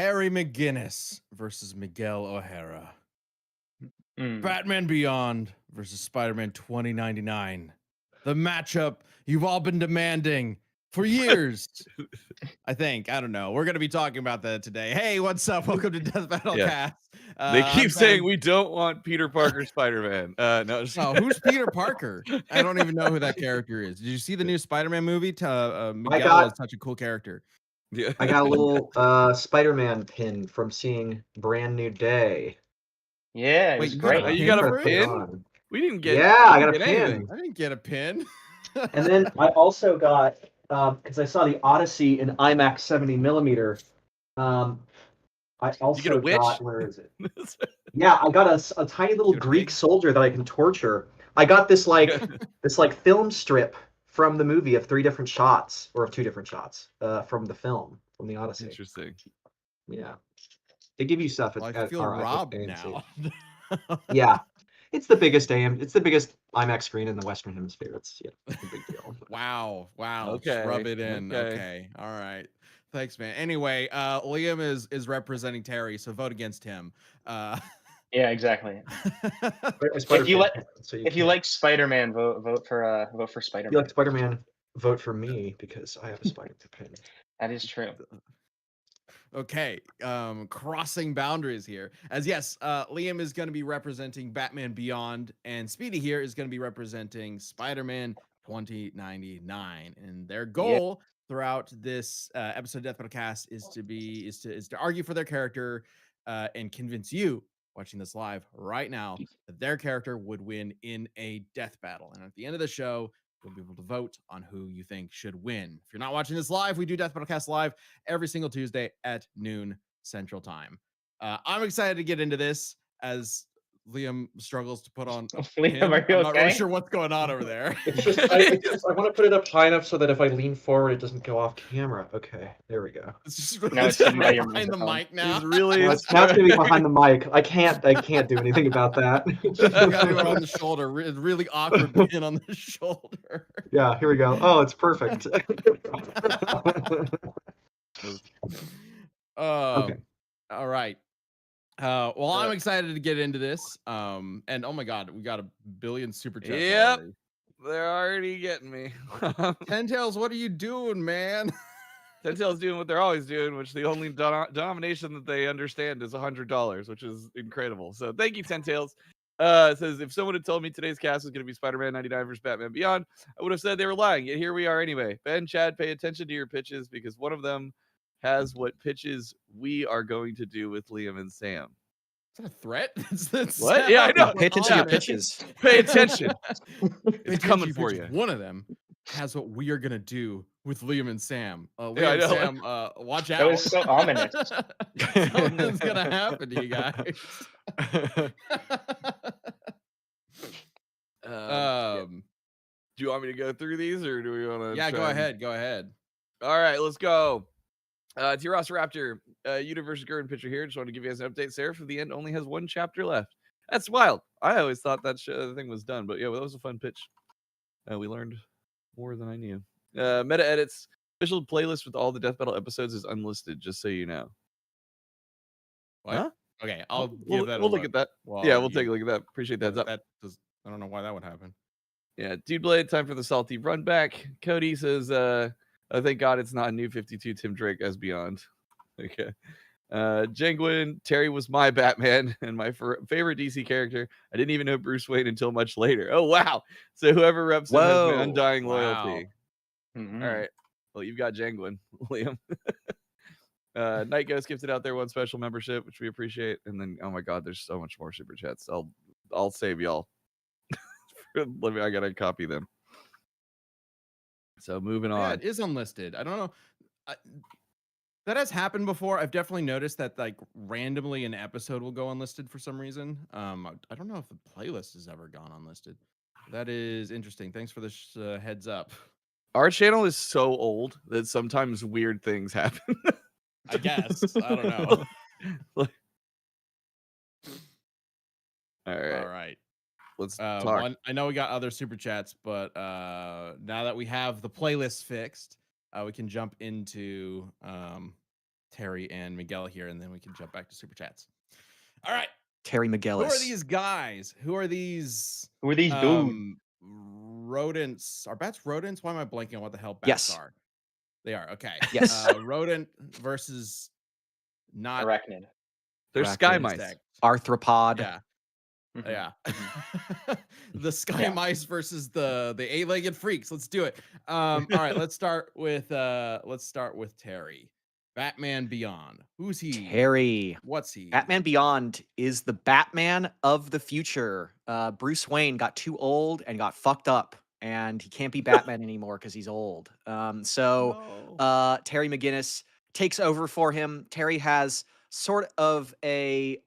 Terry McGinnis versus Miguel O'Hara. Mm. Batman Beyond versus Spider-Man 2099. The matchup you've all been demanding for years. I think. I don't know. We're going to be talking about that today. Hey, what's up? Welcome to Death Battle Yeah. Cast. They I'm keep saying Sam. we don't want Peter Parker Spider-Man. No, just Oh, who's Peter Parker? I don't even know who that character is. Did you see the new Spider-Man movie? Miguel is such a cool character. yeah. I got a little Spider-Man pin from seeing Brand New Day. Yeah, it Wait, was you got a great. You got a pin for it? pin? We didn't get. Yeah, we I didn't got a get pin. anything. I didn't get a pin. And then I also got, because I saw the Odyssey in IMAX 70mm. I You get a also witch? got, where is it? Yeah, I got a tiny little Get a Greek pig? soldier that I can torture. I got this like film strip from the movie of 3 different shots, or of 2 different shots from the film, from the Odyssey. Interesting. Yeah. They give you stuff Well, I at feel our robbed AMC. now. Yeah. It's the biggest IMAX screen in the Western Hemisphere. It's a big deal. Wow. Just Okay, rub it in. okay. Okay. All right. Thanks, man. Anyway, Liam is representing Terry, so vote against him. Yeah, exactly. If If you like Spider-Man, vote for If you Spider-Man. like Spider-Man, vote for me because I have a Spider-Man pin. That is true. Okay, crossing boundaries here. As yes, Liam is going to be representing Batman Beyond, and Speedy here is going to be representing Spider-Man 2099. And their goal throughout this episode of Death Battle Cast is to argue for their character and convince you watching this live right now that their character would win in a death battle. And at the end of the show, you'll be able to vote on who you think should win. If you're not watching this live, we do Death Battle Cast live every single Tuesday at noon Central Time. I'm excited to get into this as Liam struggles to put on a Liam, pin. are you I'm not really okay? sure what's going on over there. I want to put it up high enough so that if I lean forward, it doesn't go off camera. Okay, there we go. It's just No, it's right by your behind the microphone. mic now. He's really. Well, it's gonna be behind the mic. I can't do anything about that. You gotta do it on the shoulder. Really awkward pin on the shoulder. Yeah, here we go. Oh, it's perfect. Okay. All right. Well, I'm excited to get into this. And oh my god, we got a billion super chats. Yep. Already. They're already getting me. Ten Tails, what are you doing, man? Ten Tails doing what they're always doing, which the only denomination that they understand is $100, which is incredible. So thank you, Ten Tails. It says, if someone had told me today's cast was going to be Spider-Man 99 versus Batman Beyond, I would have said they were lying. Yet here we are anyway. Ben, Chad, pay attention to your pitches because one of them has what pitches we are going to do with Liam and Sam. Is that a threat? That's What? Yeah, I know. Pay attention to your pitches. Pay attention. It's coming for you. One of them has what we are gonna do with Liam and Sam. Liam I and know. Sam, watch out. That was so ominous. Something's gonna happen to you guys. Do you want me to go through these, or do we want to? Yeah, go ahead. All right, let's go. T-Ross Raptor, Universe Gurren picture here. Just want to give you guys an update. Seraph of the End only has 1 chapter left. That's wild. I always thought that thing was done, but yeah, well, that was a fun pitch. We learned more than I knew. Meta edits. Official playlist with all the Death Battle episodes is unlisted, just so you know. What? Huh? Okay, I'll We'll give that. look at that. Yeah, we'll take a look at that. Appreciate that. I don't know why that would happen. Yeah, Dude Blade, time for the salty run back. Cody says, thank God it's not New 52 Tim Drake as Beyond. Okay. Jangwin, Terry was my Batman and my favorite DC character. I didn't even know Bruce Wayne until much later. Oh, wow. So whoever reps him has my undying loyalty. Mm-hmm. All right. Well, you've got Jangwin, Liam. Night Ghost gifted out their 1 special membership, which we appreciate. And then, oh my God, there's so much more super chats. I'll save y'all. I gotta copy them. So moving on. Yeah, it is unlisted. I don't know. That has happened before. I've definitely noticed that like randomly an episode will go unlisted for some reason. I don't know if the playlist has ever gone unlisted. That is interesting. Thanks for this heads up. Our channel is so old that sometimes weird things happen. I guess. I don't know. All right. All right. Let's talk. I know we got other super chats, but now that we have the playlist fixed, we can jump into Terry and Miguel here, and then we can jump back to super chats. All right. Terry Who are McGillis. these guys? Who are these dudes? rodents? Are bats rodents? Why am I blanking on what the hell bats Yes. are? They are. Okay. Yes. Rodent versus not Arachnid. They're Arachnid. sky mice. insect. Arthropod. Yeah. Mhm. Yeah. The sky Yeah. mice versus the eight-legged freaks. Let's do it. All right, let's start with Terry. Batman Beyond. Who's he? Terry. What's he? Batman Beyond is the Batman of the future. Bruce Wayne got too old and got fucked up, and he can't be Batman anymore because he's old. No. Terry McGinnis takes over for him. Terry has sort of a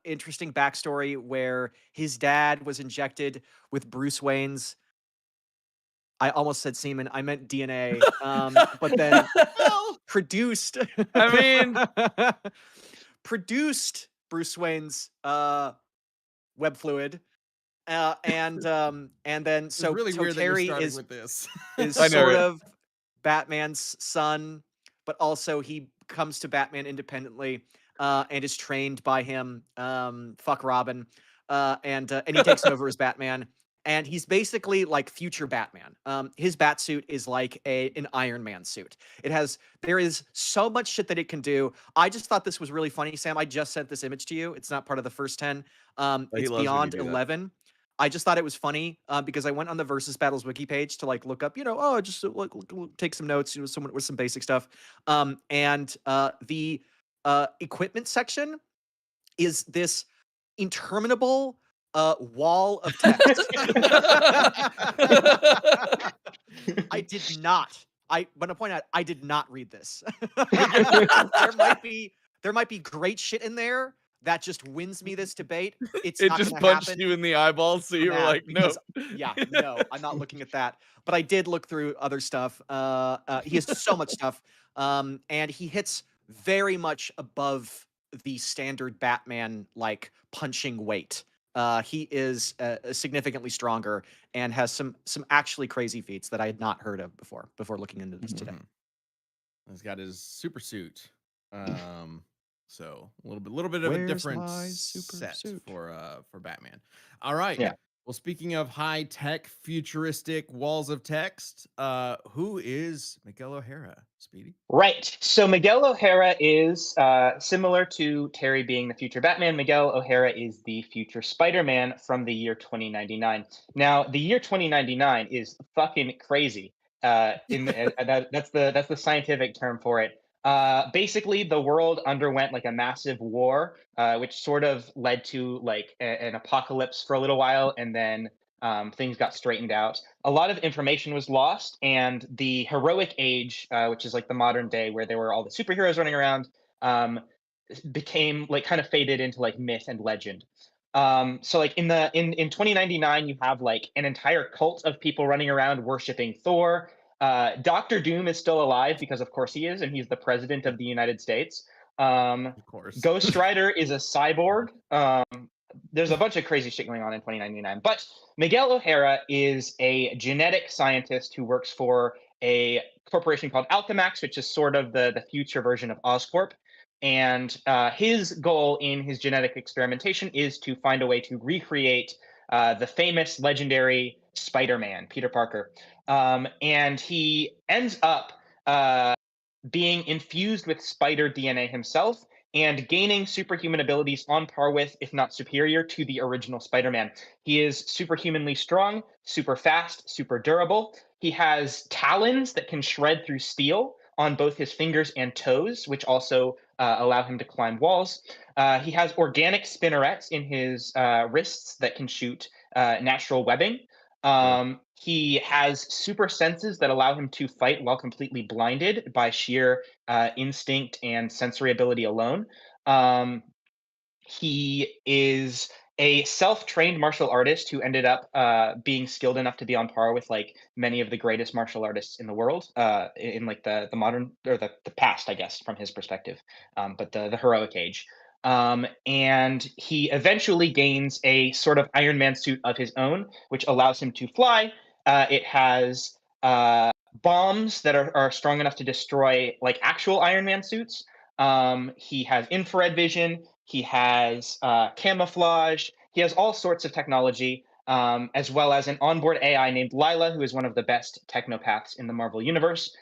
interesting backstory where his dad was injected with Bruce Wayne's. I almost said semen. I meant DNA. But then produced. I mean, produced Bruce Wayne's web fluid, and then It's so really weird that Terry you're starting is with this. I know, sort right? of Batman's son, but also he comes to Batman independently and is trained by him. Fuck Robin, and he takes over as Batman. And he's basically like future Batman. His bat suit is like an Iron Man suit. There is so much shit that it can do. I just thought this was really funny, Sam. I just sent this image to you. It's not part of the first 10. He It's loves when you Beyond do that. 11. I just thought it was funny because I went on the Versus Battles wiki page to like look up, just take some notes, someone with some basic stuff. And the equipment section is this interminable wall of text. I did not. I want to point out I did not read this. there might be great shit in there that just wins me this debate. It's It not just gonna punched happen you in the eyeballs, so on you were that like, no. because no, I'm not looking at that. But I did look through other stuff. He has so much stuff, and he hits very much above the standard Batman like punching weight. He is significantly stronger and has some actually crazy feats that I had not heard of before looking into this today. Mhm. He's got his super suit. So a little bit of a Where's different my super set suit? for Batman. All right. Yeah. Well, speaking of high tech, futuristic walls of text, who is Miguel O'Hara? Speedy. Right. So Miguel O'Hara is similar to Terry being the future Batman. Miguel O'Hara is the future Spider-Man from the year 2099. Now, the year 2099 is fucking crazy. That's the scientific term for it. Basically, the world underwent like a massive war, which sort of led to like an apocalypse for a little while, and then things got straightened out. A lot of information was lost, and the heroic age, which is like the modern day where there were all the superheroes running around, became like kind of faded into like myth and legend. So like in 2099, you have like an entire cult of people running around worshiping Thor. Doctor Doom is still alive because of course he is, and he's the president of the United States. Of course. Ghost Rider is a cyborg. There's a bunch of crazy shit going on in 2099. But Miguel O'Hara is a genetic scientist who works for a corporation called Alchemax, which is sort of the future version of Oscorp. And his goal in his genetic experimentation is to find a way to recreate the famous, legendary Spider-Man, Peter Parker. And he ends up being infused with spider DNA himself and gaining superhuman abilities on par with, if not superior, to the original Spider Man. He is superhumanly strong, super fast, super durable. He has talons that can shred through steel on both his fingers and toes, which also allow him to climb walls. He has organic spinnerets in his wrists that can shoot natural webbing. He has super senses that allow him to fight while completely blinded by sheer instinct and sensory ability alone. He is a self-trained martial artist who ended up being skilled enough to be on par with like many of the greatest martial artists in the world in like the modern or the past, I guess, from his perspective, but the heroic age. And he eventually gains a sort of Iron Man suit of his own, which allows him to fly. It has bombs that are strong enough to destroy like actual Iron Man suits. He has infrared vision. He has camouflage. He has all sorts of technology, as well as an onboard AI named Lila, who is one of the best technopaths in the Marvel universe.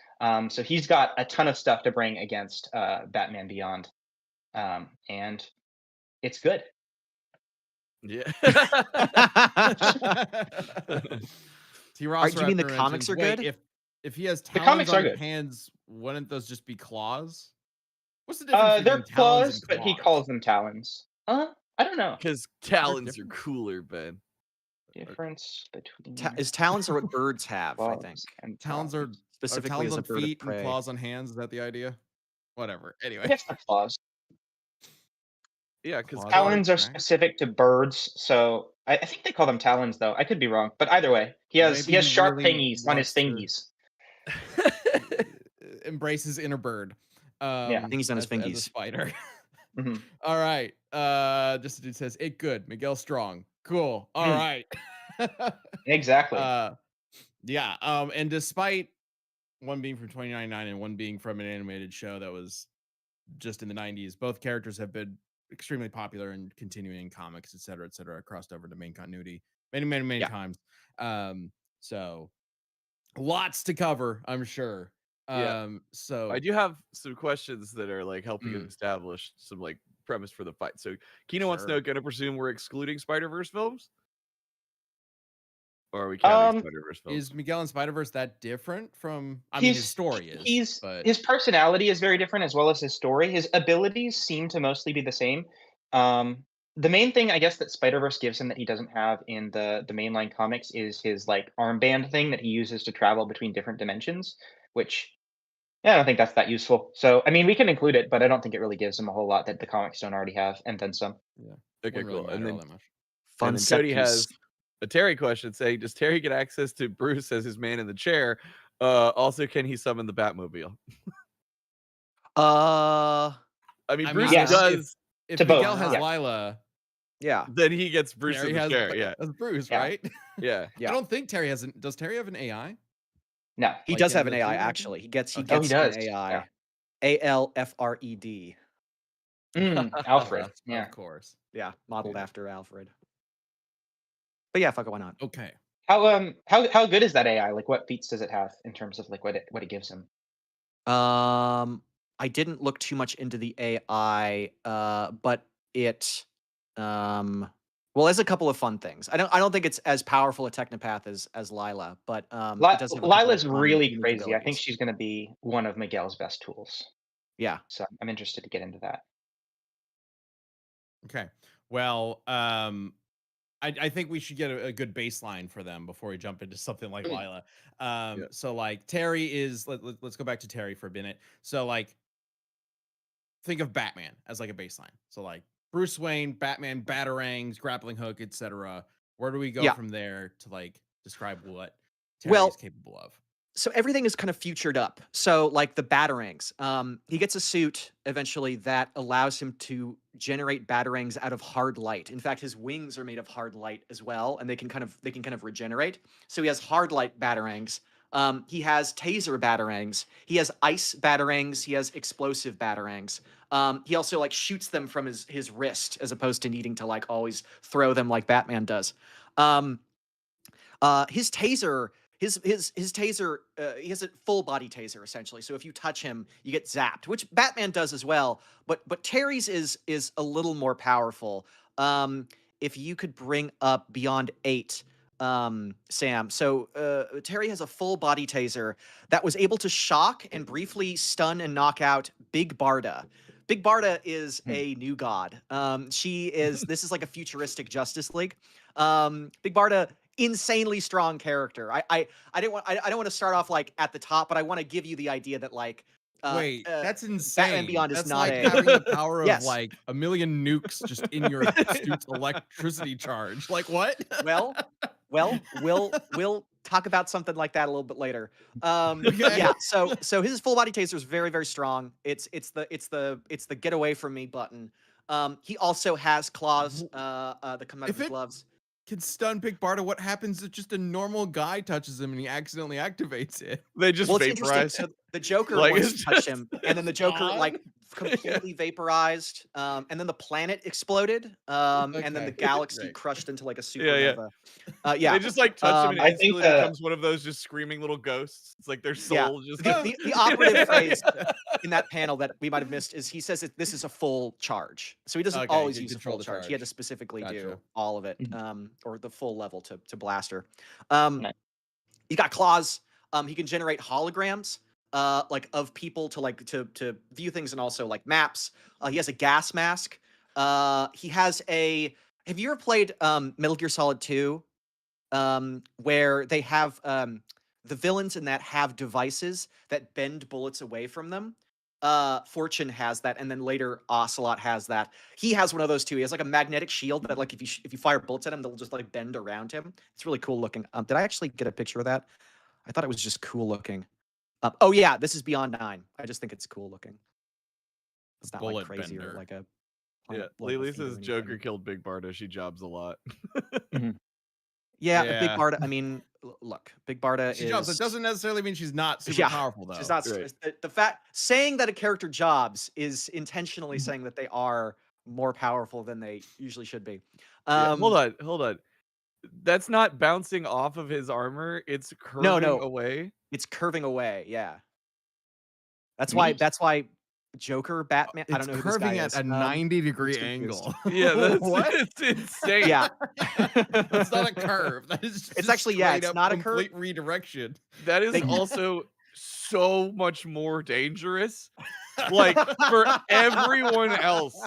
So he's got a ton of stuff to bring against Batman Beyond, and it's good. Yeah. T-Ross do you mean the Raptor comics mentions, are wait, good? if he has The talons comics on are his good. hands, wouldn't those just be claws? What's the difference They're between talons and claws, but he claws? calls them talons. I don't know. Because talons are cooler, Ben. Difference between Talons are what birds have, I think. claws and Talons are Specifically talons as a on bird of feet and prey. claws on hands. Is that the idea? Whatever. I Anyway, guess they're claws. Yeah, because Claws Talons are track. specific to birds, so I think they call them talons, though. I could be wrong, but either way, he has Maybe he sharp really thingies on his wants to thingies. embrace his inner bird. Yeah. Thingies on his as a fingies. spider. Mhm. All right. Just dude says it good. Miguel strong. Cool. All Mm. right. Exactly. Yeah. And despite one being from 2099 and one being from an animated show that was just in the 90s, both characters have been extremely popular and continuing in comics, et cetera, crossed over to main continuity many Yeah. times. So lots to cover, I'm sure. Yeah. So I do have some questions that are like helping Mm. establish some like premise for the fight. So Kino wants to know, Sure. gonna presume we're excluding Spider-Verse films? Or are we counting Spider-Verse films? is Miguel in Spider-Verse that different from, I mean, his story is, but his personality is very different as well as his story. His abilities seem to mostly be the same. The main thing I guess that Spider-Verse gives him that he doesn't have in the mainline comics is his like armband thing that he uses to travel between different dimensions, which yeah, I don't think that's that useful. So I mean we can include it, but I don't think it really gives him a whole lot that the comics don't already have, and then some. yeah, Okay, wouldn't really cool. And matter all then that much. Fun and then set Cody piece. has a Terry question saying, does Terry get access to Bruce as his man in the chair? Also, can he summon the Batmobile? Uh, I mean, I Bruce mean, Yes. does, if To both, Miguel has yeah. Lila, yeah. then he gets Bruce Terry in the has chair. Yeah. Bruce, Yeah. right? Yeah. Yeah. I don't think Terry has does Terry have an AI? No. He Like does in have an the AI team, maybe? actually. He gets Okay. Oh, he an does. AI. Yeah. Alfred. Alfred. Yeah. Of course. Yeah, modeled Yeah. after Alfred. But yeah, fuck it, why not? Okay. How good is that AI? Like what feats does it have in terms of like what it gives him? I didn't look too much into the AI, but it well, it has a couple of fun things. I don't think it's as powerful a technopath as Lila, but it does have a couple of Lila's fun, really unique crazy. I think abilities. she's going to be one of Miguel's best tools. Yeah. So I'm interested to get into that. Okay. Well, I think we should get a good baseline for them before we jump into something like Lila. Yeah. So like Terry is let's go back to Terry for a minute. So like think of Batman as like a baseline. So like Bruce Wayne, Batman, batarangs, grappling hook, etc. Where do we go Yeah. from there to like describe what Terry Well, is capable of? so everything is kind of futured up. So like the batarangs, he gets a suit eventually that allows him to generate batarangs out of hard light. In fact, his wings are made of hard light as well, and they can kind of regenerate. So he has hard light batarangs. He has taser batarangs. He has ice batarangs. He has explosive batarangs. He also like shoots them from his wrist as opposed to needing to like always throw them like Batman does. His taser, his taser, he has a full body taser essentially. So if you touch him, you get zapped, which Batman does as well. But Terry's is a little more powerful. If you could bring up Beyond 8, Sam. So Terry has a full body taser that was able to shock and briefly stun and knock out Big Barda. Big Barda is a new god. This is like a futuristic Justice League. Big Barda, insanely strong character. I don't want to start off like at the top, but I want to give you the idea that like Wait, that's Batman insane. Beyond is That's not like a having the power of yes. like a million nukes just in your suit's electricity charge. Like what? Well, we'll talk about something like that a little bit later. Okay. Yeah. So his full body taser is very very strong. It's the get away from me button. He also has claws that come out of If his it gloves. can stun Big Barda, what happens if just a normal guy touches him and he accidentally activates it? They just Well, it's interesting. vaporize. So the Joker Like, wants it's to touch just- him, and then the Joker odd. like completely vaporized, and then the planet exploded, and then the Okay, galaxy great. crushed into like a Yeah. supernova. They Yeah. just like touch him and it I think instantly that becomes one of those just screaming little ghosts. It's like their Yeah. soul just The operative phrase in that panel that we might have missed is he says that this is a full charge. So he doesn't Okay, always you use a control full the charge. He had to charge. specifically do Gotcha. all of it, Mhm. or the full level to blaster. Um, Nice. he's got claws. He can generate holograms, like of people to like to view things and also like maps. He has a gas mask. He has a. Have you ever played Metal Gear Solid 2? Where they have the villains in that have devices that bend bullets away from them. Fortune has that, and then later Ocelot has that. He has one of those too. He has like a magnetic shield that, like, if you fire bullets at him, they'll just like bend around him. It's really cool looking. Did I actually get a picture of that? I thought it was just cool looking. Oh yeah, this is Beyond 9. I just think it's cool looking. It's not like Bullet crazy or bender. like a Yeah, like a Lily thing or says Joker anything. killed Big Barda. She jobs a lot. Yeah, Big Yeah. Barda. I mean, look, Big Barda She jobs. That is. doesn't necessarily mean she's not super Yeah, powerful, she's though. not. Right. The fact saying that a character jobs is intentionally Mhm. saying that they are more powerful than they usually should be. Yeah, hold Um, on. That's not bouncing off of his armor. It's no, curving no, away. it's curving away. Yeah, that's why. Neat. That's why Joker, Batman. I It's don't know who this guy curving at is. a Looks 90-degree confused. angle. Yeah, that's What? it's insane. Yeah, That's not a curve. That is just it's a actually straight it's up not a curve. complete redirection. That is They also so much more dangerous. Like for everyone else.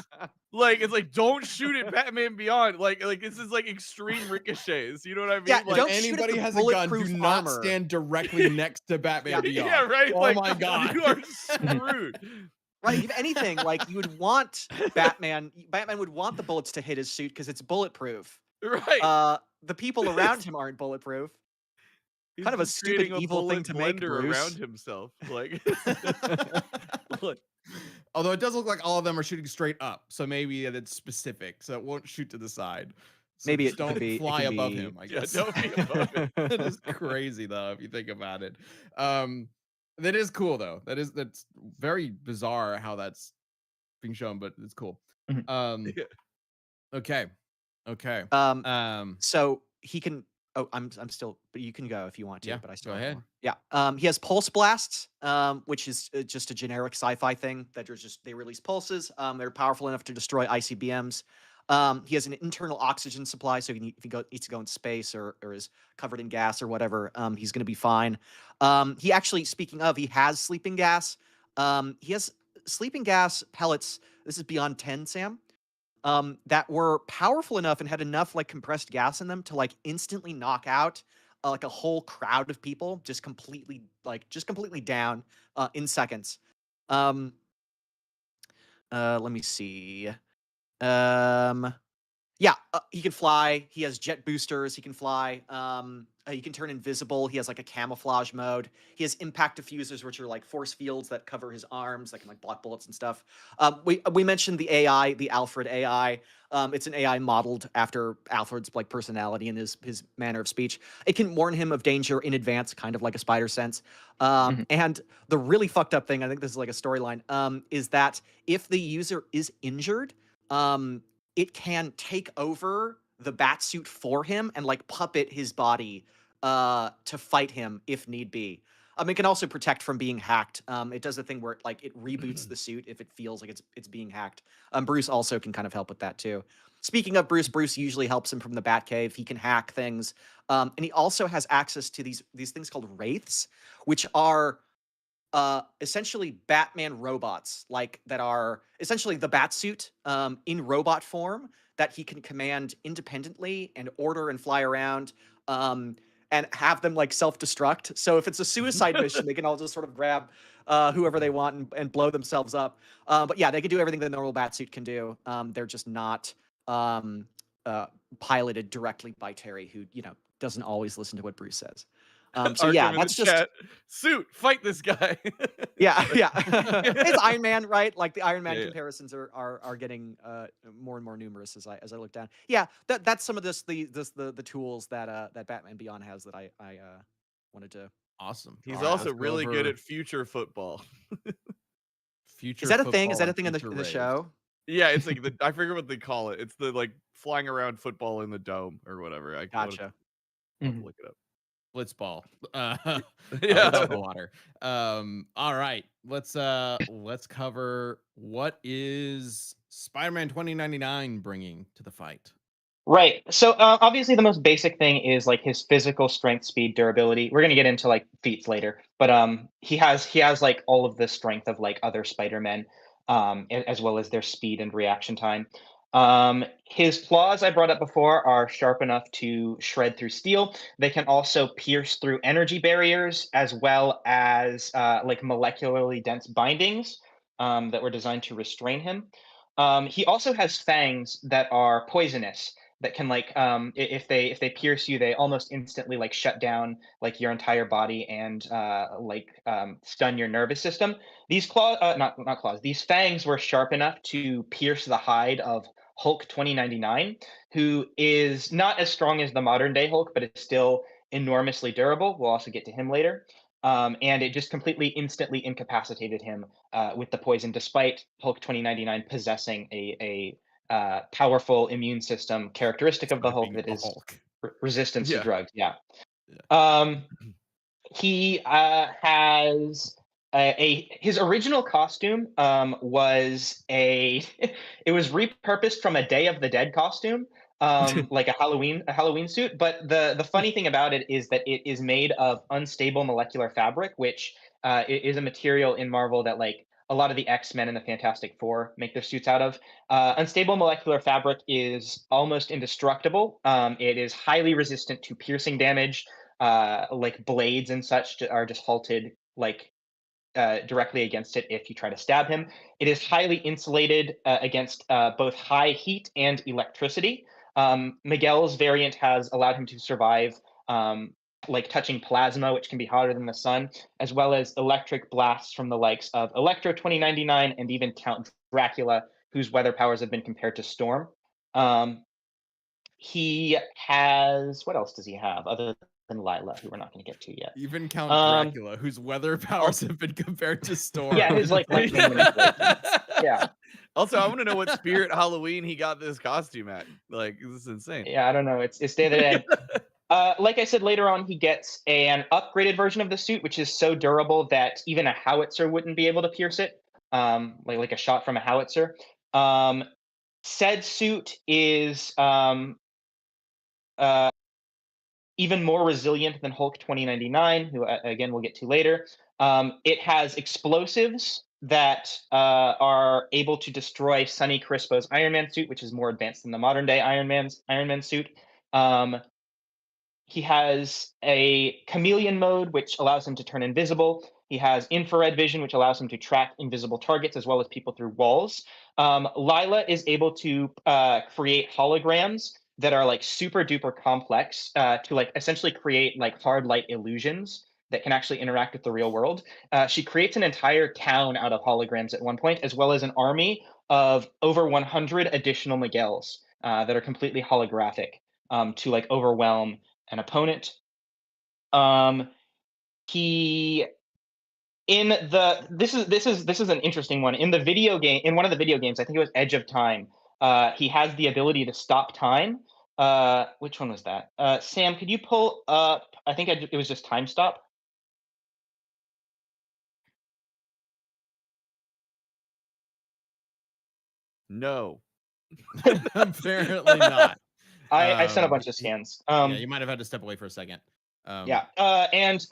Like it's like don't shoot at Batman Beyond. Like this is like extreme ricochets. You know what I mean? Yeah, If Like don't shoot at anybody the has a gun, do bulletproof not armor. stand directly next to Batman Yeah. Beyond. yeah, right. Oh Like my god. you are screwed. Right, if anything, like you would want Batman. Batman would want the bullets to hit his suit because it's bulletproof. Right. The people around him aren't bulletproof. He's Kind of a just stupid, creating a evil thing bullet to make, blender Bruce. around himself. Like Look, Although it does look like all of them are shooting straight up, so maybe it's specific, so it won't shoot to the side. So maybe just it could don't be. It fly can above be. him, I yeah, guess. don't be above it. That is crazy though, if you think about it. That is cool though. That's very bizarre how that's being shown, but it's cool. Mhm. Um, Yeah. okay, okay. Um, Um, so he can. Oh, I'm still. But you can go if you want to. yeah, But I go still have ahead. more. Yeah. He has pulse blasts. Which is just a generic sci-fi thing that there's just they release pulses. They're powerful enough to destroy ICBMs. He has an internal oxygen supply, so if he needs to go in space or is covered in gas or whatever, he's going to be fine. He actually, speaking of, he has sleeping gas. He has sleeping gas pellets. This is beyond 10, Sam. That were powerful enough and had enough like compressed gas in them to like instantly knock out like a whole crowd of people just completely down in seconds. Um, let me see. Um, yeah, he can fly. He has jet boosters. He can fly. He can turn invisible. He has like a camouflage mode. He has impact diffusers, which are like force fields that cover his arms that can like block bullets and stuff. We mentioned the AI, the Alfred AI. It's an AI modeled after Alfred's like personality and his manner of speech. It can warn him of danger in advance, kind of like a spider sense. Mhm. And the really fucked up thing, I think this is like a storyline, is that if the user is injured, it can take over the bat suit for him and like puppet his body to fight him if need be. It can also protect from being hacked. It does the thing where it reboots the suit if it feels like it's being hacked. Bruce also can kind of help with that too. Speaking of Bruce, Bruce usually helps him from the Batcave. He can hack things, and he also has access to these things called wraiths, which are essentially Batman robots, like that are essentially the Batsuit in robot form that he can command independently and order and fly around, and have them like self-destruct. So if it's a suicide mission, they can all just sort of grab whoever they want and blow themselves up. But yeah, they can do everything the normal Batsuit can do. They're just not um, piloted directly by Terry, who doesn't always listen to what Bruce says. So yeah, Arkham in the that's just chat. Suit, fight this guy. yeah, yeah. It's Iron Man, right? Like the Iron Man Yeah. comparisons are getting more and more numerous as I look down. Yeah, that's some of the tools that Batman Beyond has that I wanted to. Awesome. He's All right, also let's go really good over at future football. Future Is that a thing? football Is that a and thing in future the raves. show? Yeah, it's like I forget what they call it. It's the like flying around football in the dome or whatever. I'll have Gotcha. Mhm. to look it up. Blitzball. Yeah. Without the water. All right. Let's cover what is Spider-Man 2099 bringing to the fight. Right. So obviously, the most basic thing is like his physical strength, speed, durability. We're gonna get into like feats later, but he has like all of the strength of like other Spider-Men, as well as their speed and reaction time. His claws I brought up before are sharp enough to shred through steel. They can also pierce through energy barriers as well as like molecularly dense bindings that were designed to restrain him. He also has fangs that are poisonous that can like if they pierce you, they almost instantly like shut down like your entire body and stun your nervous system. These claws, not claws, these fangs were sharp enough to pierce the hide of Hulk 2099, who is not as strong as the modern day Hulk, but is still enormously durable. We'll also get to him later. And it just completely instantly incapacitated him with the poison, despite Hulk 2099 possessing a powerful immune system characteristic of the Despite Hulk being that the is Hulk. resistance to Yeah. drugs. Yeah. Yeah. He has his original costume was it was repurposed from a Day of the Dead costume, like a Halloween suit. But the funny thing about it is that it is made of unstable molecular fabric, which is a material in Marvel that like a lot of the X-Men and the Fantastic Four make their suits out of. Unstable molecular fabric is almost indestructible. It is highly resistant to piercing damage. Like blades and such are just halted like directly against it if you try to stab him. It is highly insulated against both high heat and electricity. Miguel's variant has allowed him to survive like touching plasma, which can be hotter than the sun, as well as electric blasts from the likes of Electro 2099 and even Count Dracula, whose weather powers have been compared to Storm. Um, he has what else does he have other than Lila, who we're not going to get to yet? Even Count Um, Dracula, whose weather powers have been compared to Storm. yeah, his like lightning manipulation. Yeah, Also, I want to know what Spirit Halloween he got this costume at. Like, this is insane. yeah, I don't know. It's Day of the Dead. Like I said, later on, he gets an upgraded version of the suit, which is so durable that even a howitzer wouldn't be able to pierce it, like a shot from a howitzer. Um, Said suit is uh, even more resilient than Hulk 2099, who again we'll get to later. It has explosives that are able to destroy Sonny Crispo's Iron Man suit, which is more advanced than the modern day Iron Man suit. Um, he has a chameleon mode, which allows him to turn invisible. He has infrared vision, which allows him to track invisible targets as well as people through walls. Lila is able to create holograms that are like super duper complex to like essentially create like hard light illusions that can actually interact with the real world. She creates an entire town out of holograms at one point, as well as an army of over 100 additional Miguels that are completely holographic to like overwhelm an opponent. Um, he in the this is an interesting one. In the video game, in one of the video games, I think it was Edge of Time. He has the ability to stop time. Which one was that? Sam, could you pull up? I think it was just time stop. No. Apparently not. I sent a bunch of scans. Yeah, you might have had to step away for a second. Yeah, and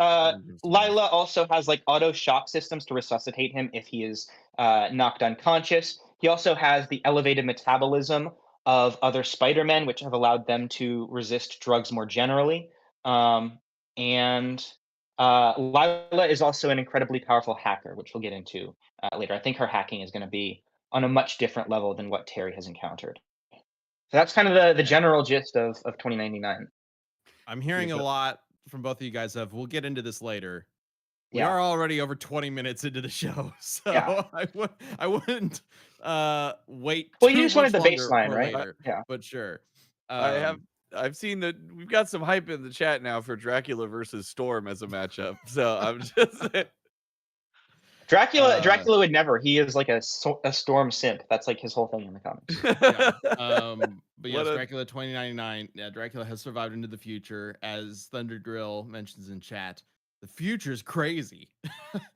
Lila also has like auto shock systems to resuscitate him if he is knocked unconscious. He also has the elevated metabolism of other Spider-Men, which have allowed them to resist drugs more generally. And Lila is also an incredibly powerful hacker, which we'll get into later. I think her hacking is going to be on a much different level than what Terry has encountered. So that's kind of the general gist of 2099. I'm hearing a Yeah. lot from both of you guys of we'll get into this later. We Yeah. are already over 20 minutes into the show, so Yeah. I wouldn't wait Well, too you just much wanted the longer baseline, for right? later. Yeah. But sure. I've seen that we've got some hype in the chat now for Dracula versus Storm as a matchup. So I'm just Dracula would never. He is like a storm simp. That's like his whole thing in the comics. Yeah. But yes, What a- Dracula 2099. Yeah, Dracula has survived into the future, as Thunder Drill mentions in chat. The future's crazy.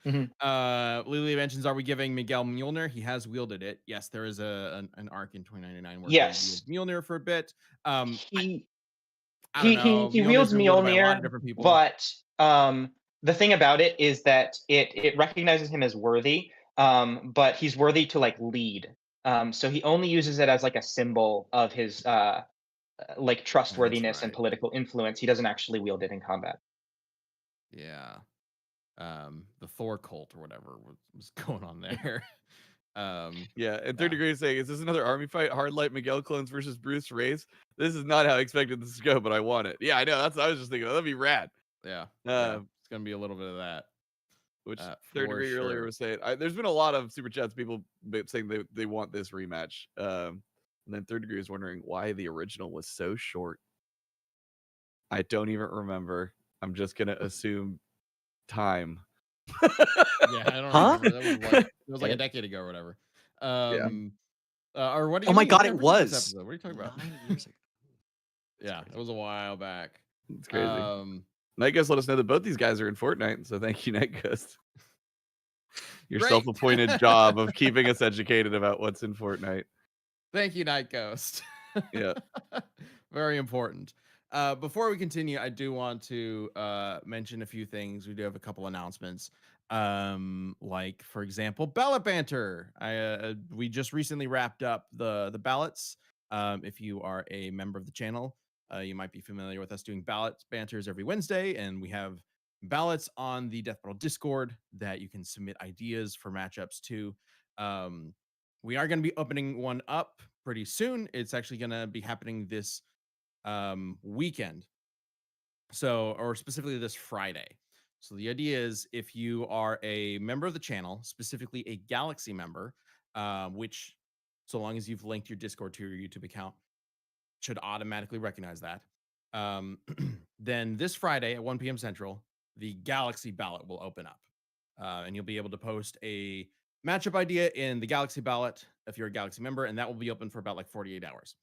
Mhm. Lily mentions, are we giving Miguel Mjolnir? He has wielded it. Yes, there is an arc in 2099 where Yes. he wields Mjolnir for a bit. He I don't know. he Mjolnir's wields been wielded by a lot Mjolnir, of different people. but the thing about it is that it recognizes him as worthy, but he's worthy to like lead. So he only uses it as like a symbol of his like trustworthiness and right. political influence. He doesn't actually wield it in combat. Yeah. The Thor cult or whatever was going on there. Yeah, and Third Degree is saying, is this another army fight? Hardlight Miguel clones versus Bruce Race? This is not how I expected this to go, but I want it. Yeah, I know. That's what I was just thinking. That'd be rad. Yeah. Uh, It's gonna be a little bit of that. Which for Third Degree earlier sure. was saying. There's been a lot of super chats, people saying they want this rematch. And then Third Degree is wondering why the original was so short. I don't even remember. I'm just gonna assume time. Yeah, I don't Huh? remember. It was like a decade ago or whatever. Or what do you Oh my mean? God, I it forget this was. episode. What are you talking about? 9 years ago. Yeah, crazy. it was a while back. It's crazy. Night Ghost let us know that both these guys are in Fortnite, so thank you, Night Ghost. Your Great. self-appointed job of keeping us educated about what's in Fortnite. Thank you, Night Ghost. Yeah. Very important. Before we continue, I do want to mention a few things. We do have a couple announcements. Like for example, ballot banter. We just recently wrapped up the ballots. If you are a member of the channel, you might be familiar with us doing ballot banters every Wednesday, and we have ballots on the Death Battle Discord that you can submit ideas for matchups to. We are going to be opening one up pretty soon. It's actually going to be happening this weekend. So, or specifically this Friday. So the idea is if you are a member of the channel, specifically a Galaxy member, which so long as you've linked your Discord to your YouTube account, should automatically recognize that. Then this Friday at 1 p.m. Central, the Galaxy ballot will open up. And you'll be able to post a matchup idea in the Galaxy ballot if you're a Galaxy member, and that will be open for about like 48 hours.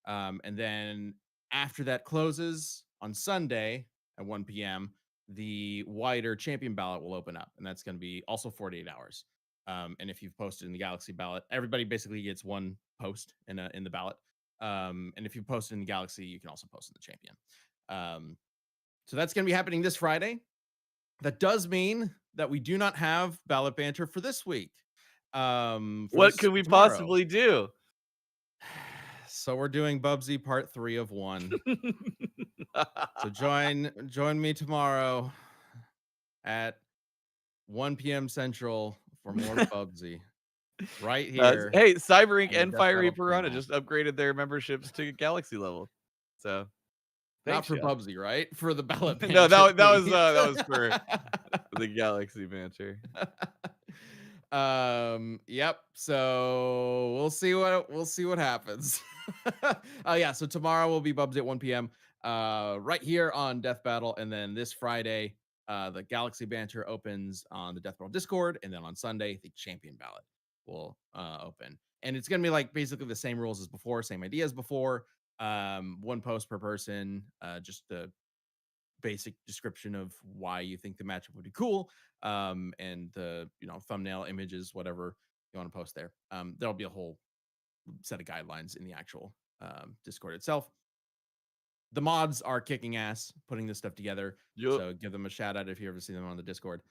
And then after that closes on Sunday at 1 p.m., the wider champion ballot will open up, and that's going to be also 48 hours. And if you've posted in the Galaxy ballot, everybody basically gets one post in the ballot. And if you post in the Galaxy, you can also post in the champion. So that's going to be happening this Friday. That does mean that we do not have ballot banter for this week. What could we tomorrow. possibly do? So we're doing Bubsy part 3 of 1. So join me tomorrow at 1 p.m. Central for more Bubsy. Right here. Hey, Cyber Inc. on the and Death Fiery Battle Piranha channel. just upgraded their memberships to Galaxy level. So Not thanks, for Jeff. Bubsy, right? For the ballot banter. No, that was please. for the Galaxy banter. Yep. So we'll see what happens. Yeah, so tomorrow will be Bubsy at 1 p.m. Right here on Death Battle, and then this Friday, the Galaxy banter opens on the Death Battle Discord, and then on Sunday, the champion ballot will open. And it's gonna be like basically the same rules as before, same idea as before. One post per person, just the basic description of why you think the matchup would be cool, and the thumbnail images, whatever you want to post there. There'll be a whole set of guidelines in the actual Discord itself. The mods are kicking ass putting this stuff together, so give them a shout out if you ever see them on the Discord.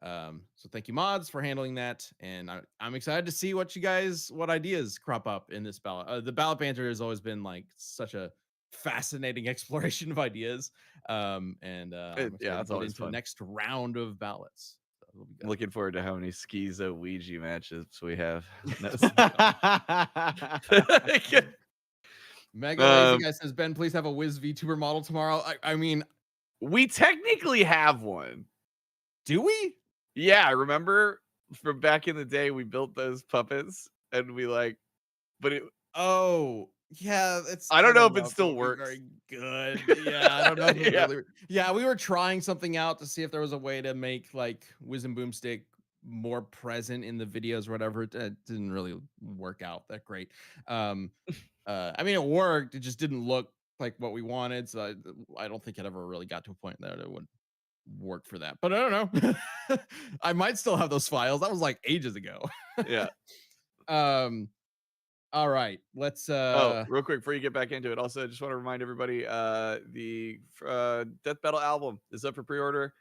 So thank you, mods, for handling that, and I'm excited to see what ideas crop up in this ballot. The ballot banter has always been like such a fascinating exploration of ideas, and I'm excited that's to go always into fun. the next round of ballots. So it'll be good. Looking forward to how many Schizo Ouija matches we have. Mega Lazy Guy says, Ben, please have a Wiz VTuber model tomorrow. I mean, we technically have one. Do we? Yeah, remember from back in the day we built those puppets and we but it. Oh, yeah, I don't know if it still works. Very good. Yeah, I don't know if it really. Yeah, we were trying something out to see if there was a way to make like Whiz and Boomstick more present in the videos or whatever. It didn't really work out that great. I mean, it worked. It just didn't look like what we wanted. So I don't think it ever really got to a point that it would work for that. But I don't know. I might still have those files. That was like ages ago. Yeah. All right. Let's Real quick before you get back into it, also I just want to remind everybody the Death Battle album is up for pre-order